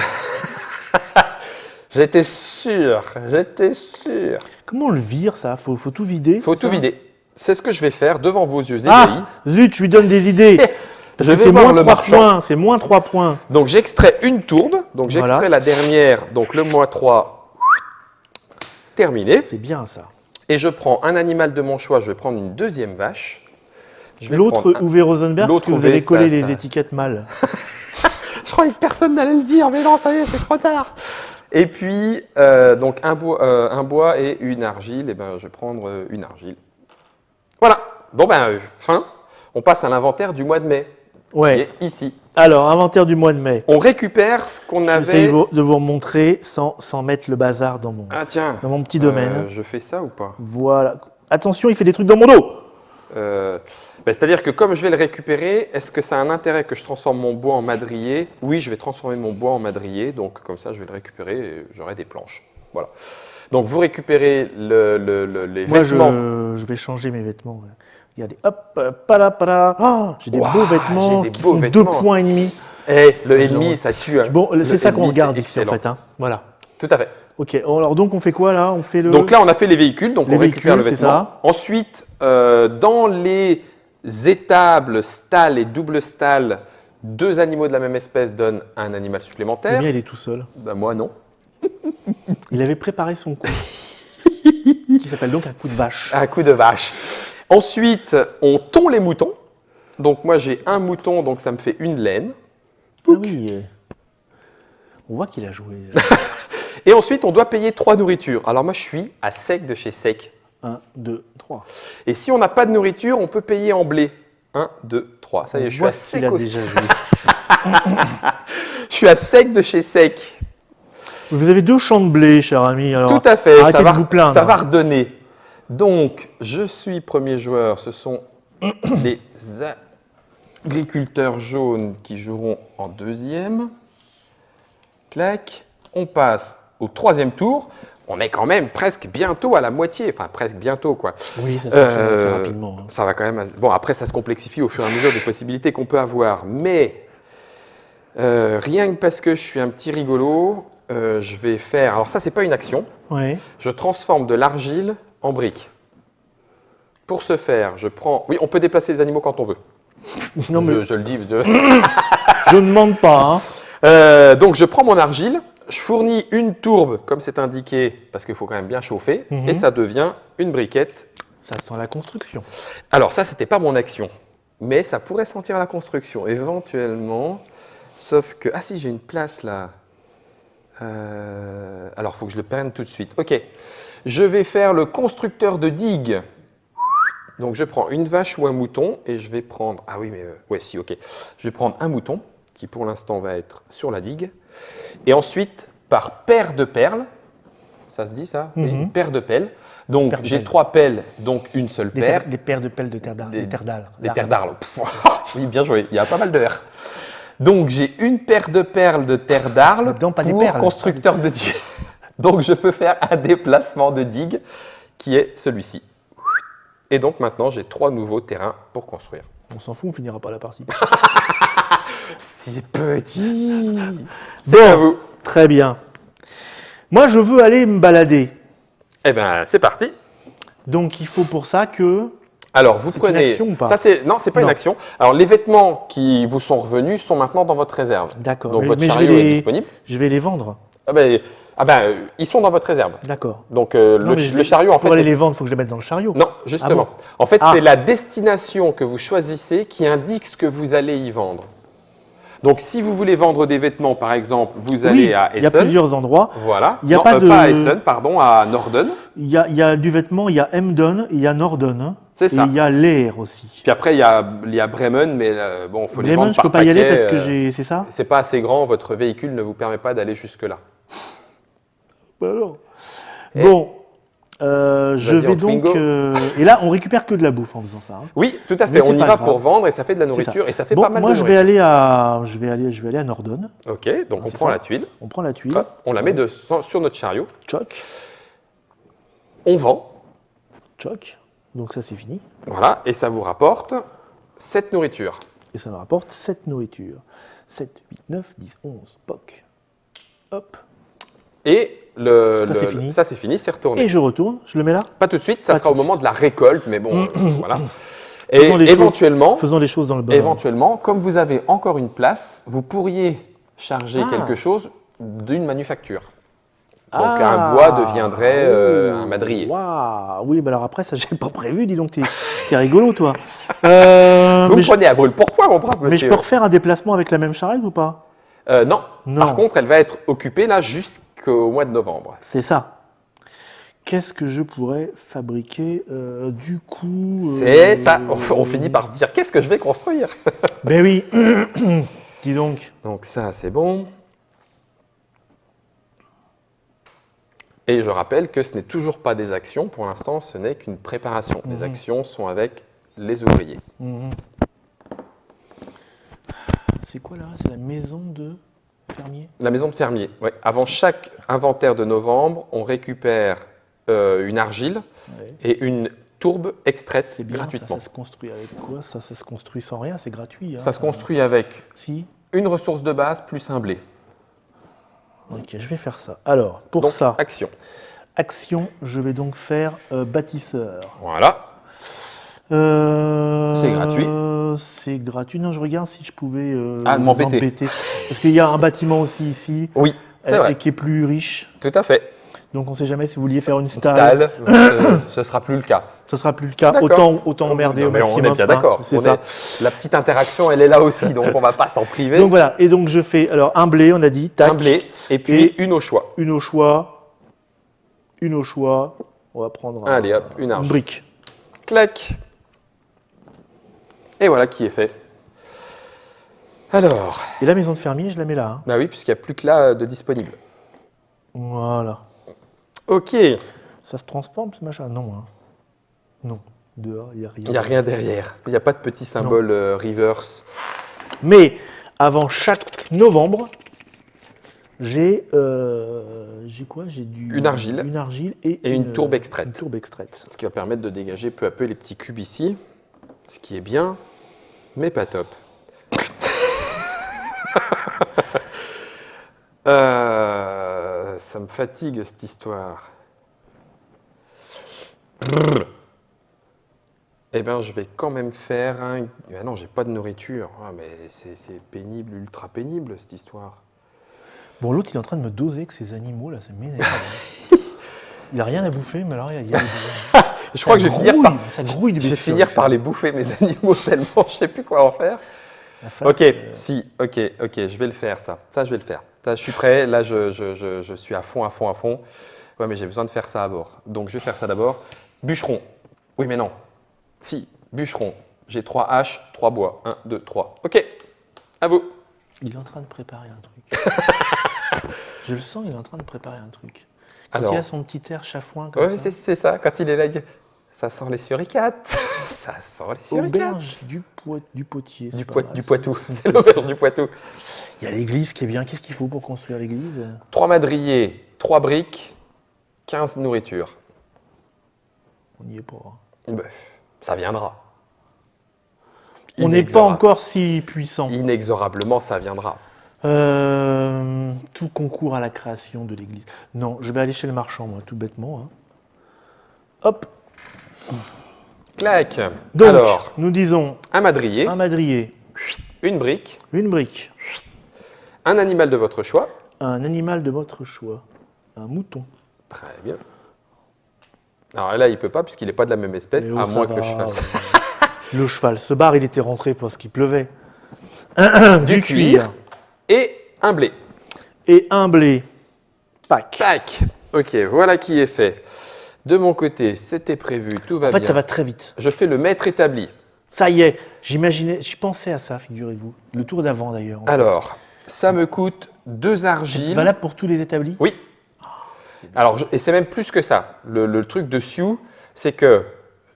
J'étais sûr, j'étais sûr. Comment on le vire, ça? Faut tout vider? Faut c'est tout ça vider. C'est ce que je vais faire devant vos yeux ébahis. Ah, zut, je lui donne des idées. Parce Je que vais c'est voir moins le 3 marchand. points, c'est moins 3 points. Donc j'extrais une tourbe, donc j'extrais Voilà. la dernière, donc le mois 3, terminé. C'est bien ça. Et je prends un animal de mon choix, je vais prendre une deuxième vache. Je vais L'autre prendre un- Uwe Rosenberg, parce l'autre que vous Uwe, avez collé ça- les étiquettes mal. Je croyais que personne n'allait le dire, mais non, ça y est, c'est trop tard. Et puis, donc un bois et une argile, et ben, je vais prendre une argile. Voilà. Bon ben, fin. On passe à l'inventaire du mois de mai, qui Ouais. est ici. Alors, inventaire du mois de mai. On récupère ce qu'on J'essaie avait... de vous remontrer sans mettre le bazar dans mon, Ah tiens, dans mon petit domaine. je fais ça ou pas? Voilà. Attention, il fait des trucs dans mon dos. C'est-à-dire que comme je vais le récupérer, est-ce que ça a un intérêt que je transforme mon bois en madrier? Oui, je vais transformer mon bois en madrier, donc comme ça je vais le récupérer et j'aurai des planches. Voilà. Donc vous récupérez les Moi, vêtements. je vais changer mes vêtements. Regardez, hop, pala. Ah, j'ai des Waouh, beaux vêtements j'ai des qui beaux font vêtements. 2 points et demi. Eh, le Ah, ennemi, genre, ça tue. Hein. Bon, c'est Le ça qu'on ennemi, regarde c'est ici en excellent. fait. Hein. Voilà. Tout à fait. Ok, alors donc on fait quoi là? On fait le... Donc là, on a fait les véhicules, donc Les on récupère le véhicules, c'est vêtement. ça. Ensuite, dans les étables, stalles et double stalles, 2 animaux de la même espèce donnent un animal Le supplémentaire. mien, il est tout seul. Ben, moi, non. Il avait préparé son coup. Qui s'appelle donc un coup de vache. Un coup de vache. Ensuite, on tond les moutons. Donc moi, j'ai un mouton, donc ça me fait une laine. Ah oui. On voit qu'il a joué. Et ensuite, on doit payer 3 nourritures. Alors moi, je suis à sec de chez sec. 1, 2, 3. Et si on n'a pas de nourriture, on peut payer en blé. 1, 2, 3. Ça y est, je suis à sec aussi. déjà joué. Je suis à sec de chez sec. Vous avez 2 champs de blé, cher ami. Alors, Tout à fait, arrêtez de vous plaindre. ça va redonner. Donc, je suis premier joueur, ce sont les agriculteurs jaunes qui joueront en deuxième. Clac, on passe au 3e tour. On est quand même presque bientôt à la moitié, enfin presque bientôt quoi. Oui, ça s'enchaîne assez rapidement. Hein. Ça va quand même. Bon, après, ça se complexifie au fur et à mesure des possibilités qu'on peut avoir. Mais rien que parce que je suis un petit rigolo, je vais faire. Alors, ça, c'est pas une action. Oui. Je transforme de l'argile en briques. Pour ce faire, je prends. Oui, on peut déplacer les animaux quand on veut. Non, mais Je le dis. je ne demande pas. Hein. Donc, je prends mon argile, je fournis une tourbe, comme c'est indiqué, parce qu'il faut quand même bien chauffer, Mhm. et ça devient une briquette. Ça sent la construction. Alors, ça, c'était pas mon action, mais ça pourrait sentir la construction, éventuellement. Sauf que. Ah, si, j'ai une place là. Alors, il faut que je le prenne tout de suite. Ok. Je vais faire le constructeur de digue. Donc, je prends une vache ou un mouton et je vais prendre. Ah oui, mais. Ouais, si, ok. Je vais prendre un mouton qui, pour l'instant, va être sur la digue. Et ensuite, par paire de perles, ça se dit ça? Oui, Mhm. une paire de pelles. Donc, Paire de j'ai pelles. 3 pelles, donc une seule paire. Les paires de pelles de terre d'arbre. Des- Des terres d'arbre. Des terres d'Arles. Oui, bien joué. Il y a pas mal de R. Donc, j'ai une paire de perles de terre d'Arles Non, pas des pour perles. constructeur de digue. Donc, je peux faire un déplacement de digue qui est celui-ci. Et donc, maintenant, j'ai 3 nouveaux terrains pour construire. On s'en fout, on finira pas la partie. C'est petit. C'est à vous. Très bien. Moi, je veux aller me balader. Eh bien, c'est parti. Donc, il faut pour ça que... Alors, vous C'est prenez. une action ou pas? Ça, c'est non, c'est pas Non. une action. Alors, les vêtements qui vous sont revenus sont maintenant dans votre réserve. D'accord. Donc, votre Mais je vais chariot est les- disponible. Je vais les vendre. Ils sont dans votre réserve. D'accord. Donc, Non, mais le chariot, en fait. Pour aller les vendre, il faut que je les mette dans le chariot. Non, justement. Ah En fait, Ah. c'est la destination que vous choisissez qui indique ce que vous allez y vendre. Donc, si vous voulez vendre des vêtements, par exemple, vous allez Oui, à il y a Essen. plusieurs endroits. Voilà. Il y a Non, pas de- pas à Essen, pardon, à Norden. Il y a du vêtement, il y a Emden, il y a Norden. Hein, C'est et ça. il y a Leer aussi. Puis après, il y a Bremen, mais bon, il faut les Bremen, vendre je peux par pas y paquet. aller parce que j'ai... C'est ça? C'est pas assez grand, votre véhicule ne vous permet pas d'aller jusque-là. Bah alors. Et- Bon, je Vas-y, vais en donc... Twingo. Et là, on récupère que de la bouffe en faisant ça. Hein. Oui, tout à fait. Mais On c'est y pas va grave. pour vendre et ça fait de la nourriture et ça fait Bon, pas mal moi, de je vais nourriture. aller à Norden. Ok, donc on C'est prend ça. la tuile, On prend la tuile. hop, on la met sur notre chariot, Choc, on vend, choc. Donc ça, c'est fini. voilà, et ça vous rapporte cette nourriture. Et ça me rapporte 7 nourritures. 7, 8, 9, 10, 11. Poc. Hop. Et c'est fini. ça, c'est fini, c'est retourné. Et je retourne, je le mets là. Pas tout de suite, ça Pas sera tout au moment de la récolte, mais bon, voilà. Et Faisons les éventuellement, Faisons les choses dans le bon ordre. éventuellement, comme vous avez encore une place, vous pourriez charger Ah. quelque chose d'une manufacture. Donc Ah. un bois deviendrait Oh. un madrier. Waouh. Oui, bah alors après, ça, j'ai pas prévu, dis donc, t'es rigolo, toi. Vous mais me je, prenez à brûle pourquoi, mon brave mais je monsieur? peux refaire un déplacement avec la même charrette ou pas? Non. Non. Par contre, elle va être occupée là jusqu'au mois de novembre. C'est ça. Qu'est-ce que je pourrais fabriquer du coup C'est ça. On finit par se dire, qu'est-ce que je vais construire? Ben oui. Dis donc. Donc ça, c'est bon. Et je rappelle que ce n'est toujours pas des actions. Pour l'instant, ce n'est qu'une préparation. Les actions sont avec les ouvriers. Mhm. C'est quoi là? C'est la maison de fermier? La maison de fermier. Ouais. Avant chaque inventaire de novembre, on récupère une argile Ouais. et une tourbe extraite C'est bien, gratuitement. ça se construit avec quoi? Ça se construit sans rien, c'est gratuit. Hein. Ça se construit avec Si. une ressource de base plus un blé. Ok, je vais faire ça. Alors, pour Donc, ça, action. action, je vais donc faire bâtisseur. Voilà. C'est gratuit. C'est gratuit. Non, je regarde si je pouvais Ah, vous m'embêter. embêter. Parce qu'il y a un bâtiment aussi ici Oui, c'est vrai. et qui est plus riche. Tout à fait. Donc on ne sait jamais si vous vouliez faire une Une stalle. stalle, ce ne sera plus le cas. Ce sera plus le cas. D'accord. Autant emmerder Non, au mais maximum. on est bien hein. d'accord. C'est On ça. La petite interaction, elle est là aussi, donc on ne va pas s'en priver. Donc voilà. Et donc je fais alors un blé, on a dit. Tac. Un blé et puis Et- une au choix. Une au choix. Une au choix. On va prendre Allez, hop, une argile. brique. Clac. Et voilà qui est fait. Alors, Et la maison de fermier, je la mets là. hein. bah oui, puisqu'il n'y a plus que là de disponible. Voilà. Ok, Ça se transforme ce machin? Non. Hein. Non. Dehors, il n'y a rien. il n'y a rien derrière. Il n'y a pas de petit symbole reverse. Mais avant chaque novembre, j'ai quoi? J'ai Une argile. Une argile et une tourbe extraite. Une tourbe extraite. Ce qui va permettre de dégager peu à peu les petits cubes ici. Ce qui est bien, mais pas top. Ça me fatigue cette histoire. Eh bien, je vais quand même faire un... Ah non, j'ai pas de nourriture. Ah, mais c'est pénible, ultra pénible cette histoire. Bon, l'autre, il est en train de me doser avec ces animaux là, ça m'énerve. Il a rien à bouffer, mais alors il y a Je crois que je vais finir par... ça grouille du Je vais bestiole. finir par les bouffer, mes animaux, tellement je sais plus quoi en faire. Il va falloir Ok, que- si, ok, je vais le faire ça. Ça, je vais le faire. Ça, je suis prêt. Là, je suis à fond. Ouais, mais j'ai besoin de faire ça d'abord. Donc, je vais faire ça d'abord. Bûcheron. Oui, mais non. Si, bûcheron. J'ai 3 haches, 3 bois. 1, 2, 3. Ok, à vous. Il est en train de préparer un truc. Je le sens, il est en train de préparer un truc. Quand Alors, il a son petit air chafouin comme ouais, ça. c'est ça. Quand il est là, il dit, ça sent les suricates. Ça sent les suricates. Auberge du potier. c'est Du, pas mal, du ça. Poitou. C'est l'auberge du Poitou. Il y a l'église qui est bien. Qu'est-ce qu'il faut pour construire l'église? 3 madriers, 3 briques, 15 nourritures. On n'y est pas. hein. Bref, ça viendra. On n'est pas Inexorable. encore si puissant. Inexorablement, ça viendra. Tout concourt à la création de l'église. Non, je vais aller chez le marchand, moi, tout bêtement. hein. Hop. Clac. Donc, Alors, nous disons un madrier, un madrier, une brique, une brique, un animal de votre choix. un animal de votre choix, un mouton. Très bien. Alors là, il ne peut pas puisqu'il n'est pas de la même espèce, Mais oh, à ça moins que le va, cheval. Le cheval. Ce bar, il était rentré parce qu'il pleuvait. Du cuir et un blé. Et un blé. Pack. Tac. Ok, voilà qui est fait. De mon côté, c'était prévu, tout va En fait, bien. ça va très vite. Je fais le maître établi. Ça y est, j'imaginais, j'y pensais à ça, figurez-vous. Le tour d'avant, d'ailleurs. Alors, ça me coûte 2 argiles. Valable pour tous les établis? Oui. Alors, et c'est même plus que ça. Le truc de Sioux, c'est que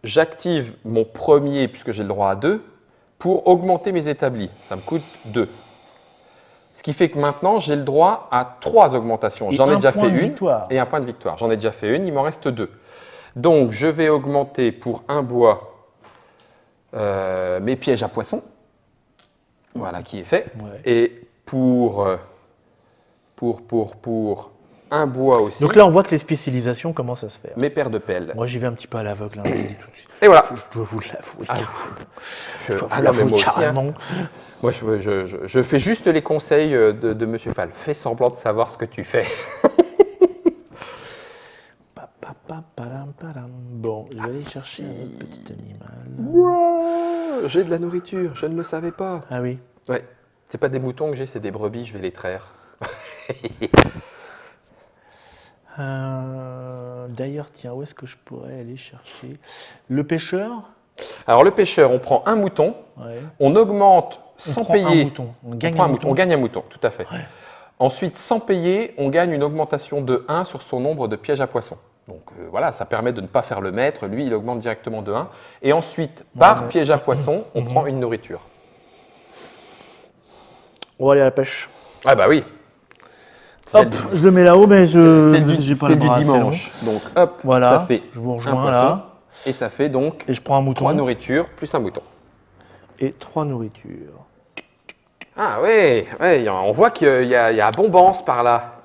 j'active mon premier, puisque j'ai le droit à 2, pour augmenter mes établis. Ça me coûte 2. Ce qui fait que maintenant, j'ai le droit à 3 augmentations. Et J'en ai un déjà point fait de une victoire. et un point de victoire. J'en ai déjà fait une, il m'en reste 2. Donc, je vais augmenter pour un bois mes pièges à poissons. Voilà qui est fait. Ouais. Et pour un bois aussi, Donc là, on voit que les spécialisations commencent à se faire. mes paires de pelles. Moi, j'y vais un petit peu à l'aveugle, hein, je vous le dis tout de suite. Et voilà. Je dois vous l'avouer. Ah, Je dois vous non, mais l'avouer moi aussi, hein. carrément. Moi, je fais juste les conseils de Monsieur Fall. Fais semblant de savoir ce que tu fais. Bon, je vais aller chercher un autre petit animal. Wow, j'ai de la nourriture, je ne le savais pas. Ah oui. Ouais, c'est pas des moutons que j'ai, c'est des brebis, je vais les traire. D'ailleurs, tiens, où est-ce que je pourrais aller chercher le pêcheur? Alors le pêcheur, on prend un mouton, Ouais. on augmente sans prend payer. un mouton. On gagne prend un mouton. On gagne un mouton, tout à fait. Ouais. Ensuite, sans payer, on gagne une augmentation de 1 sur son nombre de pièges à poissons. Donc voilà, ça permet de ne pas faire le maître. Lui, il augmente directement de 1. Et ensuite, par mais- piège à poissons, on prend une nourriture. On va aller à la pêche. Ah bah oui. Hop, je le mets là-haut, mais je C'est du, j'ai pas c'est le du bras assez long. dimanche. Donc hop, Voilà, ça fait je vous un rejoins poisson. là. Et ça fait donc Et je prends un mouton 3 nourritures plus un mouton. et 3 nourritures. Ah ouais, on voit qu'il y a abondance par là.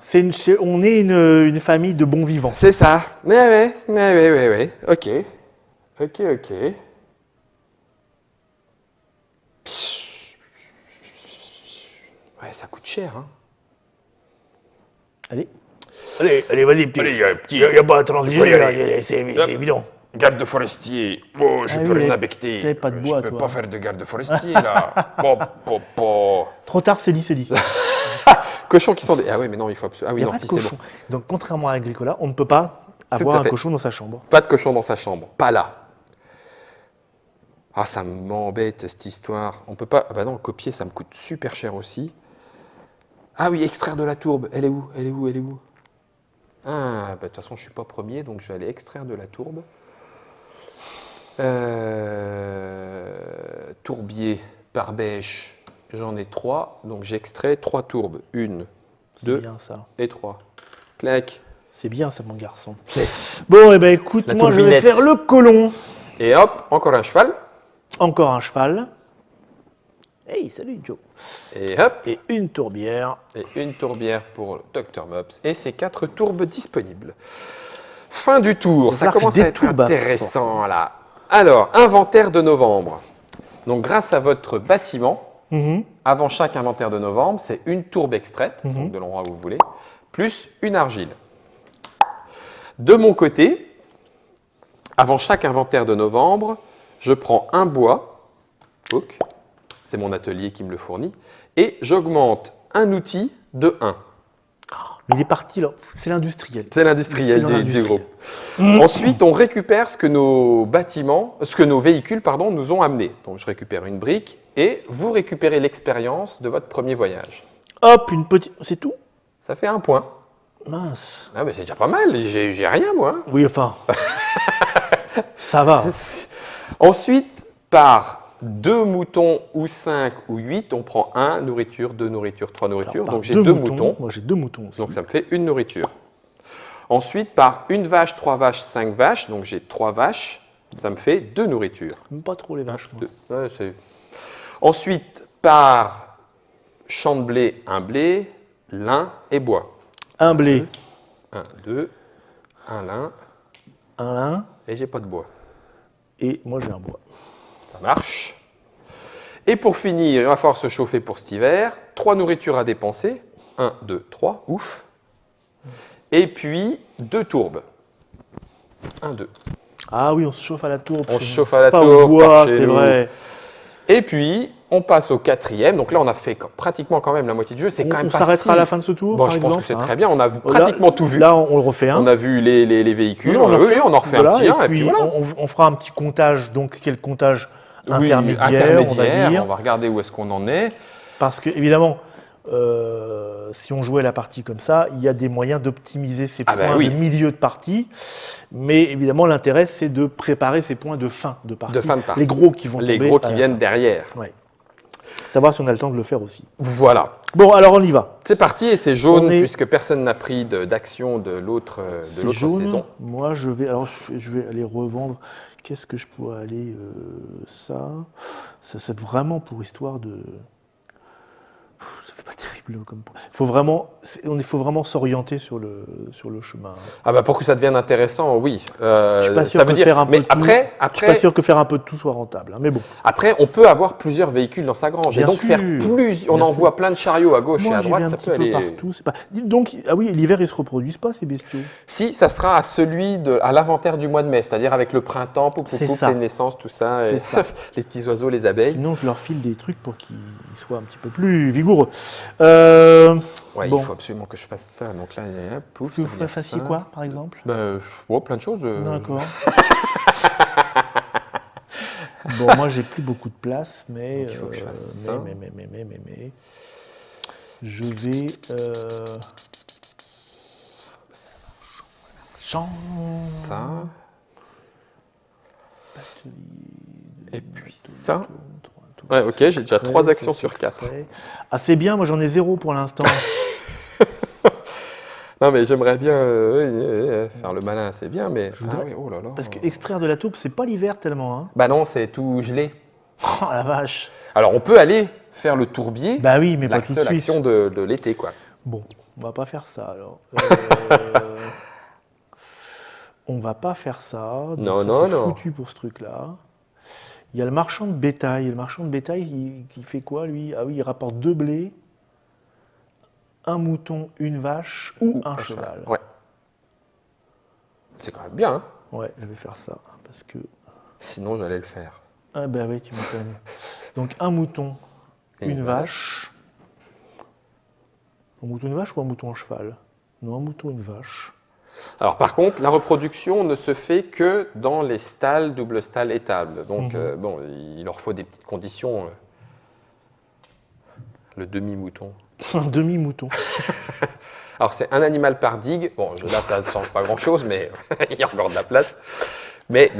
On est une famille de bons vivants. C'est ça. Ouais. Ok. Ouais, ça coûte cher, hein. Allez, vas-y, petit. Allez, petit. Il n'y a pas à transiger, Allez, là, allez. c'est Hop. évident. Garde forestier. Oh, je Ah peux oui, rien mais abecter. t'avais pas de bois, Je peux toi. pas faire de garde forestier, là. Bon. Trop tard, c'est dit. Cochons qui sont des... Ah oui, mais non, il faut absolument... Ah Il oui, n'y a non, pas si de c'est cochon. bon. Donc, contrairement à Agricola, on ne peut pas à avoir un fait. cochon dans sa chambre. Pas de cochon dans sa chambre. Pas là. Ah, ça m'embête, cette histoire. On peut pas... Ah bah non, copier, ça me coûte super cher aussi. Ah oui, extraire de la tourbe. Elle est où? Ah, bah de toute façon, je suis pas premier, donc je vais aller extraire de la tourbe. Tourbier par bêche, j'en ai 3, donc j'extrais 3 tourbes. 1, C'est 2 bien ça. et 3. Clac. C'est bien ça, mon garçon. C'est- Bon, eh ben écoute, La moi je vais tourbinette. faire le colon. Et hop, encore un cheval. Encore un cheval. Hey, salut Joe. Et hop, Et une tourbière. et une tourbière pour Dr Mops. Et ces 4 tourbes disponibles. Fin du tour, va ça falloir que commence je à être détourbe à intéressant là. Alors, inventaire de novembre. Donc grâce à votre bâtiment, avant chaque inventaire de novembre, c'est une tourbe extraite, donc de l'endroit où vous voulez, plus une argile. De mon côté, avant chaque inventaire de novembre, je prends un bois, oak, c'est mon atelier qui me le fournit, et j'augmente un outil de 1. Mais il est parti là. C'est l'industriel. C'est l'industriel C'est dans du l'industriel. groupe. Ensuite, on récupère ce que nos véhicules nous ont amené. Donc, je récupère une brique et vous récupérez l'expérience de votre premier voyage. Hop, une petite. C'est tout? Ça fait 1 point. Mince. Ah, mais c'est déjà pas mal. J'ai rien, moi. Oui, enfin. Ça va. Ensuite, par 2 moutons ou 5 ou 8, on prend 1 nourriture, 2 nourritures, 3 nourritures. Alors, par Donc, j'ai 2 moutons. Moi, j'ai 2 moutons aussi. Donc, ça me fait une nourriture. Ensuite, par 1 vache, 3 vaches, 5 vaches. Donc, j'ai 3 vaches. Ça me fait 2 nourritures. Même pas trop les vaches. moi. Ensuite, par champ de blé, un blé, lin et bois. Un blé, 1, 2, un lin, un lin, et j'ai pas de bois. et moi j'ai un bois. Ça marche. Et pour finir, il va falloir se chauffer pour cet hiver. 3 nourritures à dépenser. 1, 2, 3, ouf. Et puis 2 tourbes. 1, 2. Ah oui, on se chauffe à la tourbe. On chez se nous. chauffe à la Pas tourbe, au bois, par chez c'est nous. vrai. Et puis, on passe au 4e. Donc là, on a fait pratiquement quand même la moitié du jeu. C'est quand même On pas s'arrêtera à si- la fin de ce tour, Bon, par je pense exemple, que c'est hein. très bien. On a Là- pratiquement tout vu. Là, on le refait un. On a vu les véhicules. Non, Oui, on en refait voilà, un petit et puis voilà. on fera un petit comptage. Donc, quel comptage Oui, intermédiaire, on va dire. On va regarder où est-ce qu'on en est. Parce que, évidemment, si on jouait la partie comme ça, il y a des moyens d'optimiser ses Ah points bah oui. de milieu de partie. Mais évidemment, l'intérêt, c'est de préparer ses points de fin de partie. De fin de partie. Les gros qui vont Les tomber gros à qui la viennent fin. derrière. Ouais. Savoir si on a le temps de le faire aussi. Voilà. Bon, alors on y va. C'est parti et c'est jaune On est- puisque personne n'a pris d'action de l'autre C'est jaune. saison. Moi, je vais aller revendre. Qu'est-ce que je pourrais aller ça c'est vraiment pour histoire de. Ça fait pas terrible. possible. Faut vraiment s'orienter sur le chemin. Ah bah pour que ça devienne intéressant, oui. Je suis pas sûr ça que veut dire. faire un peu Mais de tout- après, Je suis pas sûr que faire un peu de tout soit rentable, hein, mais bon. après, on peut avoir plusieurs véhicules dans sa grange et Bien donc faire sûr, plus. On bien sûr. envoie plein de chariots à gauche et Moi, à j'y vais droite, un ça petit peut peu aller. partout. C'est pas... Donc, ah oui, l'hiver, ils se reproduisent pas, ces bestiaux. Si, ça sera à à l'inventaire du mois de mai, c'est-à-dire avec le printemps, C'est ça. les naissances, tout ça, et C'est ça. les petits oiseaux, les abeilles. Sinon, je leur file des trucs pour qu'ils soient un petit peu plus vigoureux. Ouais, bon. il faut absolument que je fasse ça. Donc là, pouf, Que ça vous veut dire fassiez ça. quoi, par exemple? Plein de choses. D'accord. Bon, moi, j'ai plus beaucoup de place, mais Donc, il faut que je fasse ça. mais, je vais Ça. Et puis ça. Ouais, ok, j'ai déjà 3 actions sur 4. Ah, c'est bien, moi j'en ai 0 pour l'instant. Non, mais j'aimerais bien faire le malin, c'est bien, mais. voudrais- Ah oui, oh là là. Parce que extraire de la tourbe, c'est pas l'hiver tellement. Hein. Bah non, c'est tout gelé. Oh la vache. Alors, on peut aller faire le tourbier, Bah oui, mais pas la tout de seule suite. action de l'été, quoi. Bon, on va pas faire ça alors. On va pas faire ça. Donc Non, ça, non, c'est non. foutu pour ce truc-là. Il y a le marchand de bétail. Le marchand de bétail, il fait quoi lui? Ah oui, il rapporte 2 blés, un mouton, une vache ou un cheval. Ouais. C'est quand même bien, hein. Ouais, je vais faire ça parce que. Sinon, j'allais le faire. Ah bah oui, tu m'étonnes. Donc un mouton, Et une vache. Un mouton, une vache ou un mouton, un cheval? Non, un mouton, une vache. Alors, par contre, la reproduction ne se fait que dans les stalles, double stall étable. Donc, bon, il leur faut des petites conditions. Le demi-mouton. Un demi-mouton. Alors, c'est un animal par digue. Bon, là, ça ne change pas grand-chose, mais il y a encore de la place. Mais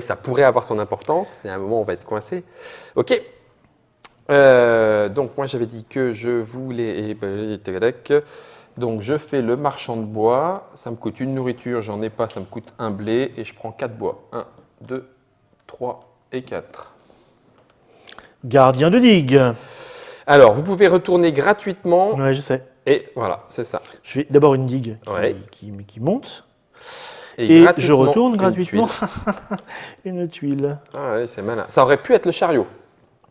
ça pourrait avoir son importance. Et à un moment, on va être coincé. OK. Donc, moi, j'avais dit que je voulais... Donc, je fais le marchand de bois. Ça me coûte une nourriture. J'en ai pas. Ça me coûte un blé. Et je prends 4 bois. 1, 2, 3 et 4. Gardien de digue. Alors, vous pouvez retourner gratuitement. Ouais, je sais. Et voilà, c'est ça. Je fais d'abord une digue Ouais. qui monte. Et je gratuitement, retourne une gratuitement tuile. une tuile. Ah ouais, c'est malin. Ça aurait pu être le chariot,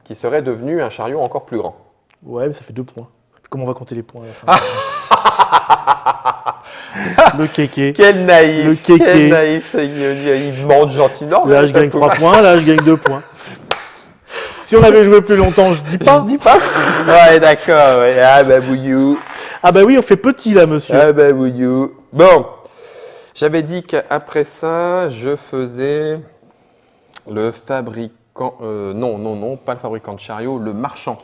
qui serait devenu un chariot encore plus grand. Ouais, mais ça fait 2 points. Comment on va compter les points à la fin? Le kéké. Quel naïf, Le kéké. quel naïf, il demande gentiment. Là, je gagne 3 points, là, je gagne 2 points. Si on avait joué plus longtemps, je dis pas. Je dis pas. Ouais, d'accord. Ouais. Ah bah bouillou. Ah bah oui, on fait petit là, monsieur. Ah bah bouillou. Bon, j'avais dit qu'après ça, je faisais le fabricant... non, pas le fabricant de chariot, le marchand.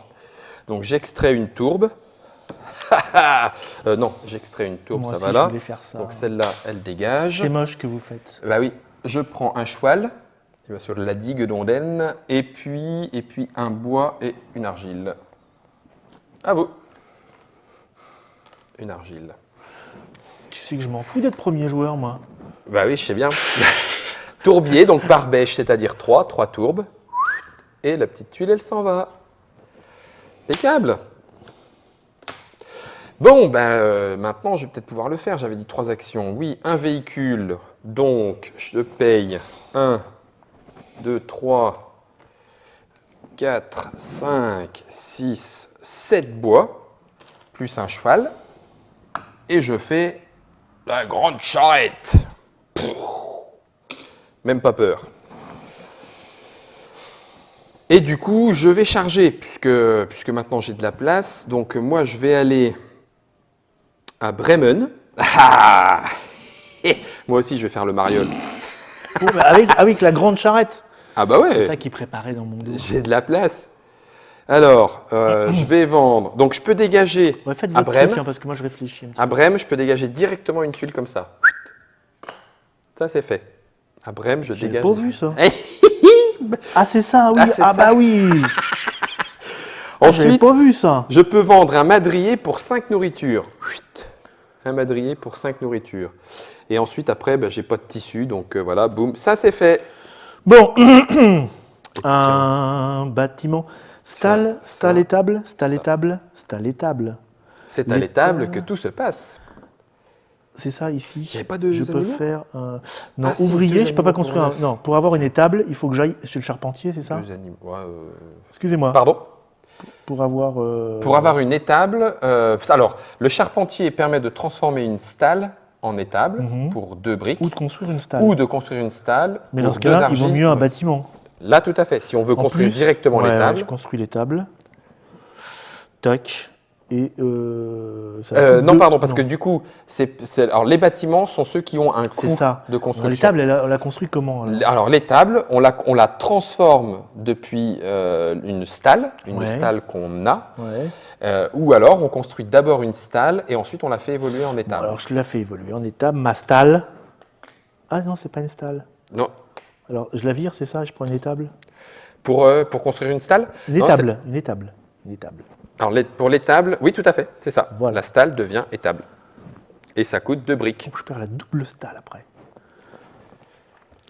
Donc j'extrais une tourbe. Non, j'extrais une tourbe, Moi ça aussi, va je là. voulais faire ça. Donc celle-là, elle dégage. C'est moche que vous faites. Bah oui, je prends un cheval, il va sur la digue d'Ondaine, et puis un bois et une argile. À vous. Une argile. Tu sais que je m'en fous d'être premier joueur, moi. Bah oui, je sais bien. Tourbier, donc par bêche, c'est-à-dire 3 tourbes. Et la petite tuile, elle s'en va. Impeccable. Bon, ben maintenant, je vais peut-être pouvoir le faire. J'avais dit 3 actions. Oui, un véhicule. Donc, je paye 1, 2, 3, 4, 5, 6, 7 bois, plus un cheval. Et je fais la grande charrette. Même pas peur. Et du coup, je vais charger, puisque maintenant j'ai de la place. Donc moi, je vais aller à Bremen. Ah moi aussi, je vais faire le mariole. Oh, bah, avec la grande charrette. Ah bah C'est ça ouais, qui préparait dans mon dos. j'ai de la place. Alors, je vais vendre. Donc je peux dégager Ouais, faites à votre Brême. truc, hein, parce que moi je réfléchis un petit À Brême, je peux dégager directement une tuile comme ça. Ça, c'est fait. À Brême, je peu. J'ai dégage. pas vu ça. Ah, c'est ça, oui. Ah, c'est Ah, ça. bah oui. Ah, j'avais Ensuite, pas vu ça. je peux vendre un madrier pour 5 nourritures. Un madrier pour 5 nourritures. Et ensuite, après, ben, j'ai pas de tissu, donc voilà, boum, ça c'est fait. Bon, un bâtiment. Stall Ça. étable. C'est à l'étable que tout se passe. C'est ça ici. J'avais pas de Je peux animaux faire un... Non, Ah, si, ouvrier, deux je peux pas animaux construire pour un... neuf. Non, pour avoir une étable, il faut que j'aille chez le charpentier, c'est ça? Deux animaux. Ouais, Excusez-moi. Pardon? Pour avoir... Pour avoir une étable, alors le charpentier permet de transformer une stalle en étable pour 2 briques Ou de construire une stalle. ou de construire une stalle Mais dans pour ce 2 cas-là, il argines. vaut mieux un bâtiment. Là, tout à fait. Si on veut En construire plus, directement ouais, l'étable. je construis l'étable. Tac. Et ça coûte Non, deux- pardon, parce non, que du coup, alors les bâtiments sont ceux qui ont un coût c'est ça. de Alors, construction. l'étable, on l'a construit comment alors? Alors l'étable, on la transforme depuis une stalle Ouais. qu'on a, Ouais. ou alors on construit d'abord une stalle et ensuite on la fait évoluer en Bon, étable. alors je la fais évoluer en étable. Ma stalle. Ah non, c'est pas une stalle. Non, Alors je la vire, c'est ça? Je prends une étable. pour construire une stalle. Une Non, étable. Une étable. Une étable. Alors pour l'étable, oui, tout à fait, c'est ça. Voilà. La stalle devient étable. Et ça coûte 2 briques. Donc je perds la double stalle après.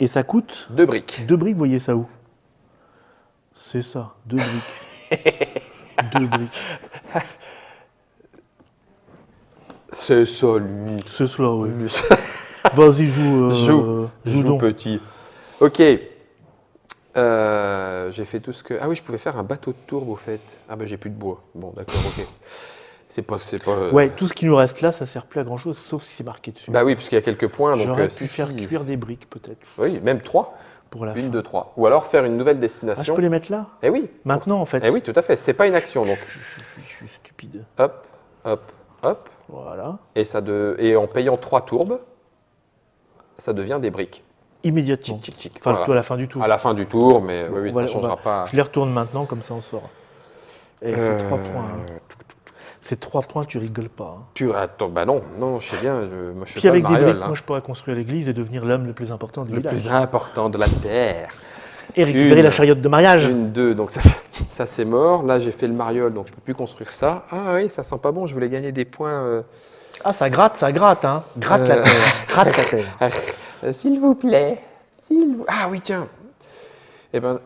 Et ça coûte 2 briques. 2 briques, vous voyez ça où? C'est ça, 2 briques. 2 briques. C'est ça, lui. C'est cela, oui. Lui. Vas-y, joue. Joue donc. petit. Ok. J'ai fait tout ce que. Ah oui, je pouvais faire un bateau de tourbe au fait. Ah ben j'ai plus de bois. Bon, d'accord, ok. C'est pas. Ouais, tout ce qui nous reste là, ça sert plus à grand chose, sauf si c'est marqué dessus. Bah oui, puisqu'il y a quelques points. Donc J'aurais pu si, faire si. cuire des briques peut-être Oui, même 3. pour la Une, fin. 2, 3. Ou alors faire une nouvelle Ah, je destination. peux les mettre là? Eh oui. Maintenant en fait. Eh oui, tout à fait. C'est pas une action. Donc Je suis stupide. hop, hop, hop. Voilà. Et en payant 3 tourbes, ça devient des briques. Immédiatement. Tchic, tchic, tchic. Enfin, Voilà. à la fin du tour. À la fin du tour, mais oui, oui, On ça va- ne on changera va- pas. Je les retourne maintenant, comme ça on sort. Et c'est 3 points. Hein. C'est 3 points, tu rigoles pas. Hein. Attends, bah non, non, je sais bien, moi je fais Puis pas le avec des mariole, briques, hein. moi je pourrais construire l'église et devenir l'homme le plus important du Le village. plus important de la terre. Et récupérer Une. la chariote de mariage. Une, 2, donc ça c'est mort. Là j'ai fait le mariole, donc je peux plus construire ça. Ah oui, ça sent pas bon, je voulais gagner des points. Ah, ça gratte, hein. Gratte la terre. Gratte la terre. S'il vous plaît, Ah oui, tiens. Eh ben,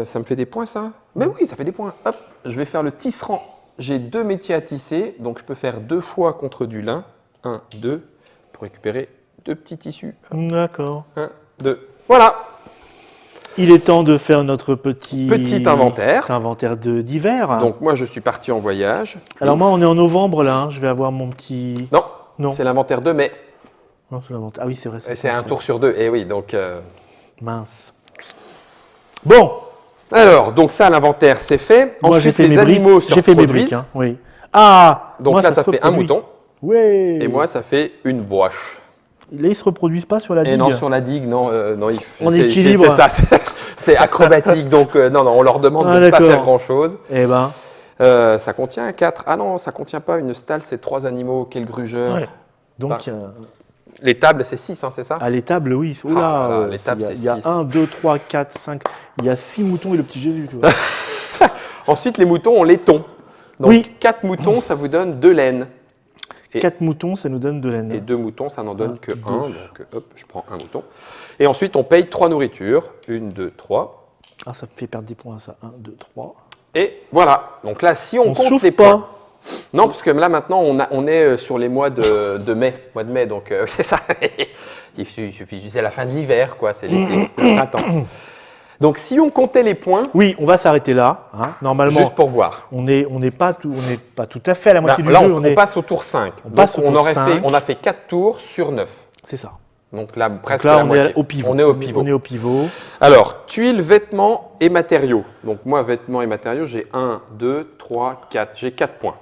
ça me fait des points ça? Mais oui, ça fait des points. Hop, je vais faire le tisserand. J'ai 2 métiers à tisser, donc je peux faire 2 fois contre du lin. 1, 2, pour récupérer 2 petits tissus. D'accord. 1, 2. Voilà, Il est temps de faire notre petit inventaire. d'hiver. Donc moi je suis parti en voyage. Alors moi, on est en novembre là. Hein. Je vais avoir mon petit. Non, Non. c'est l'inventaire de mai. Non, c'est l'inventaire. Ah oui, c'est vrai. Et c'est un tour sur 2. Et oui, donc. Mince. Bon. Alors, donc ça, l'inventaire, c'est fait. Moi, j'ai Ensuite, fait les mes animaux briques. se J'ai fait mes reproduisent. briques. Hein. Oui. Ah. Donc moi, là, ça se fait un reproduit. mouton. Ouais. Et moi, ça fait une vache. Là, ils se reproduisent pas sur la digue. Et non, sur la digue, non, non, En c'est équilibre. ça, c'est acrobatique, donc non, on leur demande Ah, de ne pas d'accord. faire grand-chose. Eh ben. Ça contient 4. Ah non, ça contient pas une stalle, c'est 3 animaux, quel grugeur. Ouais. Donc, Bah, Les tables, c'est 6, hein, c'est ça? à l'étable, oui. Oh là, Ah là là, l'étable, il y a- c'est Il y a six. 1, 2, 3, 4, 5. Il y a 6 moutons et le petit Jésus. Tu vois. Ensuite, les moutons ont laiton. Donc Oui. 4 moutons, ça vous donne 2 laines. Et- 4 moutons, ça nous donne de laine. Et 2 moutons, ça n'en donne Un, que 1. deux. Donc hop, je prends un mouton. Et ensuite, on paye 3 nourritures. 1, 2, 3. Ah, ça fait perdre des points, ça. 1, 2, 3. Et voilà. Donc là, si on compte souffle les pas. points. Non, parce que là, maintenant, on est sur les mois de mai. Mois de mai, donc c'est ça. Il suffit juste, c'est la fin de l'hiver, quoi. C'est l'été, c'est le printemps. Donc, si on comptait les points, Oui, on va s'arrêter là. Hein. Normalement, juste pour voir. on n'est pas tout à fait à la Là, moitié du là, jeu. on passe au tour 5. on Donc, passe au tour 5. on a fait 4 tours sur 9. C'est ça. Donc là, Donc presque là, la on moitié. est au pivot. On est au pivot. On est au pivot. Alors, tuiles, vêtements et matériaux. Donc moi, vêtements et matériaux, j'ai 1, 2, 3, 4. J'ai 4 points.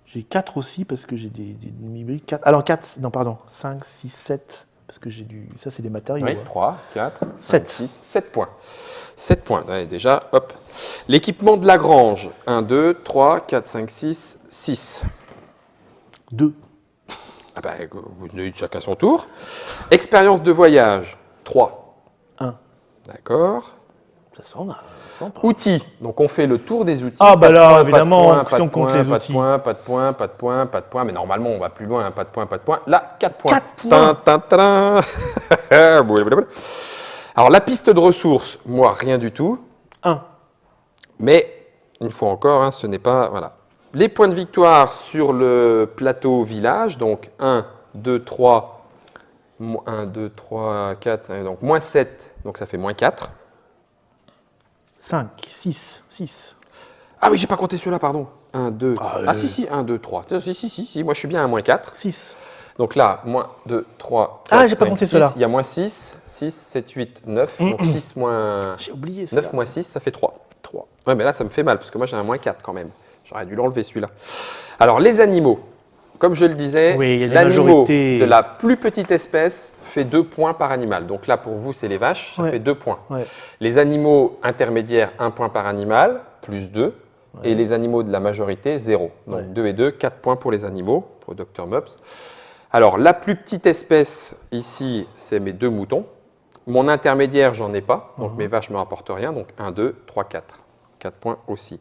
J'ai 4 aussi parce que j'ai des demi-briques. 4. Alors 4, non, pardon. 5, 6, 7. Parce que j'ai du. Ça, c'est des matériaux. Oui, hein. 3, 4, 5, Sept. 6, 7 points. 7 points. Allez, déjà, hop. L'équipement de la grange. 1, 2, 3, 4, 5, 6, 6. 2. Ah bah, vous avez chacun son tour. Expérience de voyage. 3. 1. D'accord. Ça s'en a. Outils. Donc on fait le tour des outils. Ah, bah Pas de là, points, évidemment, pas de points, si on compte pas de les points, outils. Pas de points, pas de points, pas de points. Mais normalement, on va plus loin. Pas de points, pas de points. Là, 4 points. 4 points. Tin, tin, tin. Blablabla. Alors la piste de ressources, moi, rien du tout. 1. Mais, une fois encore, hein, ce n'est pas... Voilà. Les points de victoire sur le plateau village, donc 1, 2, 3, 1, 2, 3, 4, 5, donc moins 7, donc ça fait moins 4. 5, 6, 6. Ah oui, j'ai pas compté celui-là, pardon. 1, 2, si, 1, 2, 3. Si, moi je suis bien à moins 4. 6. Donc là, moins 2, 3, 4, j'ai pas 5, compté 6, cela. il y a moins 6, 6, 7, 8, 9, donc 6 moins J'ai oublié ça. 9 moins 6, ça fait 3. 3. Ouais, mais là, ça me fait mal, parce que moi j'ai un moins 4 quand même. J'aurais dû l'enlever celui-là. Alors, les animaux. Comme je le disais, Oui, il y a des l'animal majorités. de la plus petite espèce fait 2 points par animal. Donc là, pour vous, c'est les vaches, ça Ouais. fait 2 points. Ouais. Les animaux intermédiaires, 1 point par animal, plus 2. Et les animaux de la majorité, 0. Donc Ouais. 2 et 2, 4 points pour les animaux, pour Dr Mops. Alors, la plus petite espèce ici, c'est mes 2 moutons. Mon intermédiaire, j'en ai pas. Donc mes vaches ne me rapportent rien. Donc 1, 2, 3, 4. 4 points aussi.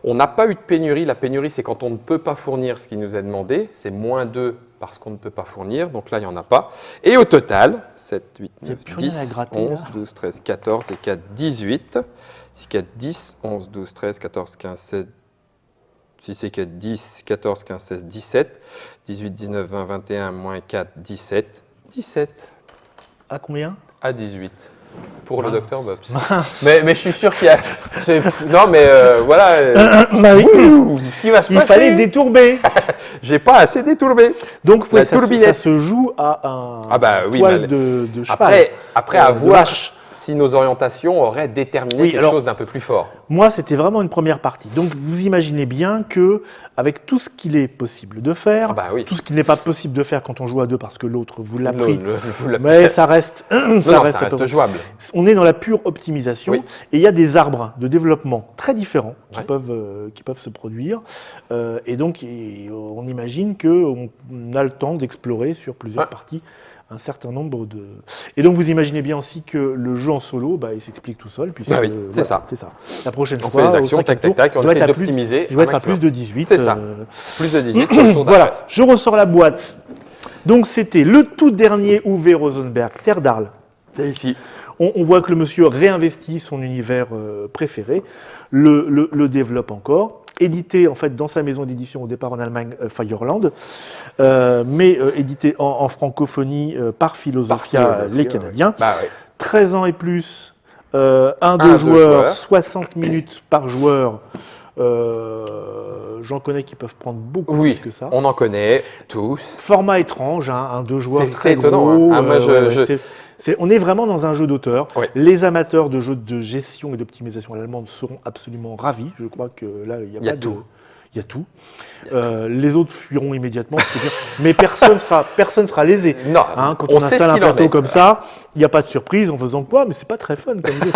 On n'a pas eu de pénurie. La pénurie, c'est quand on ne peut pas fournir ce qui nous est demandé. C'est moins 2 parce qu'on ne peut pas fournir. Donc là, il n'y en a pas. Et au total, 7, 8, 9, plus rien à 10, gratter, 11, là. 12, 13, 14 et 4, 18. 6, 4, 10, 11, 12, 13, 14, 15, 16, 6 et 4, 10, 14, 15, 16, 17, 18, 19, 20, 21, moins 4, 17, 17 À combien? à 18 pour le Dr Mops. mais je suis sûr qu'il y a... Non, mais voilà. Bah oui. Ce qui va se Il passer. fallait détourber. J'ai pas assez détourbé. Donc La ça, tourbillette. ça se joue à un Ah bah oui, poil mais de cheval. Après de à voir vache. si nos orientations auraient déterminé Oui, quelque alors- chose d'un peu plus fort. Moi, c'était vraiment une première partie. Donc, vous imaginez bien que, avec tout ce qu'il est possible de faire, Ah bah oui. tout ce qu'il n'est pas possible de faire quand on joue à deux parce que l'autre vous l'a pris, Vous l'avez- mais ça reste, Non, ça non, reste, ça reste jouable. On est dans la pure optimisation Oui. et il y a des arbres de développement très différents qui, Ouais. qui peuvent se produire. Et donc, on imagine qu'on a le temps d'explorer sur plusieurs Ouais. parties un certain nombre de... Et donc, vous imaginez bien aussi que le jeu en solo, il s'explique tout seul. Puisque, Ah oui, c'est ça. C'est ça. La prochaine On fois, fait les au actions, cinquième tac, tac, tour, tac, on je vais essaie être à plus- d'optimiser. je vais un être à plus maximum. de 18. C'est ça. Plus de 18 pour le tour d'après. Voilà, je ressors la boîte. Donc, c'était le tout dernier Uwe Rosenberg, Terre d'Arles. C'est ici. On voit que le monsieur réinvestit son univers préféré, le développe encore, édité en fait dans sa maison d'édition au départ en Allemagne, Fireland, mais édité en francophonie par Philosophia, les Canadiens. Ouais. Bah ouais. 13 ans et plus, 1-2 deux joueurs, joueurs. 60 minutes par joueur. J'en connais qui peuvent prendre beaucoup Oui, plus que ça. on en connaît tous. Format étrange, hein, un 2 joueurs C'est très étonnant, gros. hein. Ah, moi, on est vraiment dans un jeu d'auteur. Ouais. Les amateurs de jeux de gestion et d'optimisation à l'allemande seront absolument ravis. Je crois que là, il y a pas tout. Il y a tout. Les autres fuiront immédiatement, mais personne sera lésé. Non, Hein, quand on on sait installe ce un qu'il en plateau est. comme ça, il n'y a pas de surprise en faisant quoi, mais c'est pas très fun comme jeu.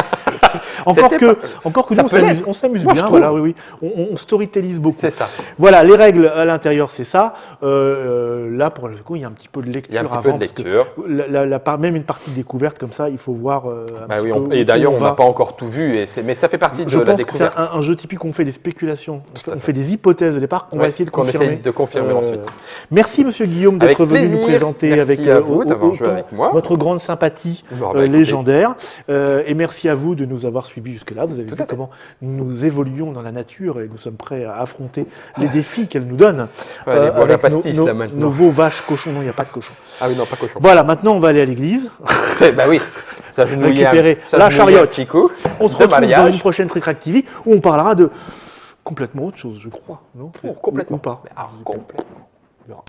C'était encore que ça nous, peut l'être. on s'amuse Moi, je bien. trouve. Voilà, oui. On storytellise beaucoup. C'est ça. Voilà, les règles à l'intérieur, c'est ça. Là, pour le coup, il y a un petit peu de lecture. Il y a un petit peu avant, de parce que lecture. même une partie découverte comme ça, il faut voir. Bah oui, peu et où d'ailleurs, on va. n'a pas encore tout vu, mais ça fait partie de Je la pense que découverte. c'est un jeu typique où on fait des spéculations, à on fait. fait des hypothèses au départ, qu'on va essayer de qu'on confirmer. essaye de confirmer ensuite. Merci Monsieur Guillaume Avec d'être venu nous plaisir. présenter Merci avec à vous d'avoir joué autant avec moi. votre grande sympathie Bon, bah, écoutez, légendaire. Et merci à vous de nous avoir suivis jusque-là. Vous avez Tout vu à fait. comment nous évoluons dans la nature et nous sommes prêts à affronter les défis qu'elle nous donne. Ouais, allez boire la avec pastis, là, maintenant. nos veaux, vaches, cochons. Non, il n'y a pas de cochons. Ah oui, non, pas cochon. Voilà, maintenant on va aller à l'église. Bah oui, ça je nous Récupérer la chariote. petit coup. On se de retrouve dans mariage. une prochaine Trick Activity où on parlera de complètement autre chose, je crois. Non Complètement. Ou pas. Mais alors, complètement. On verra.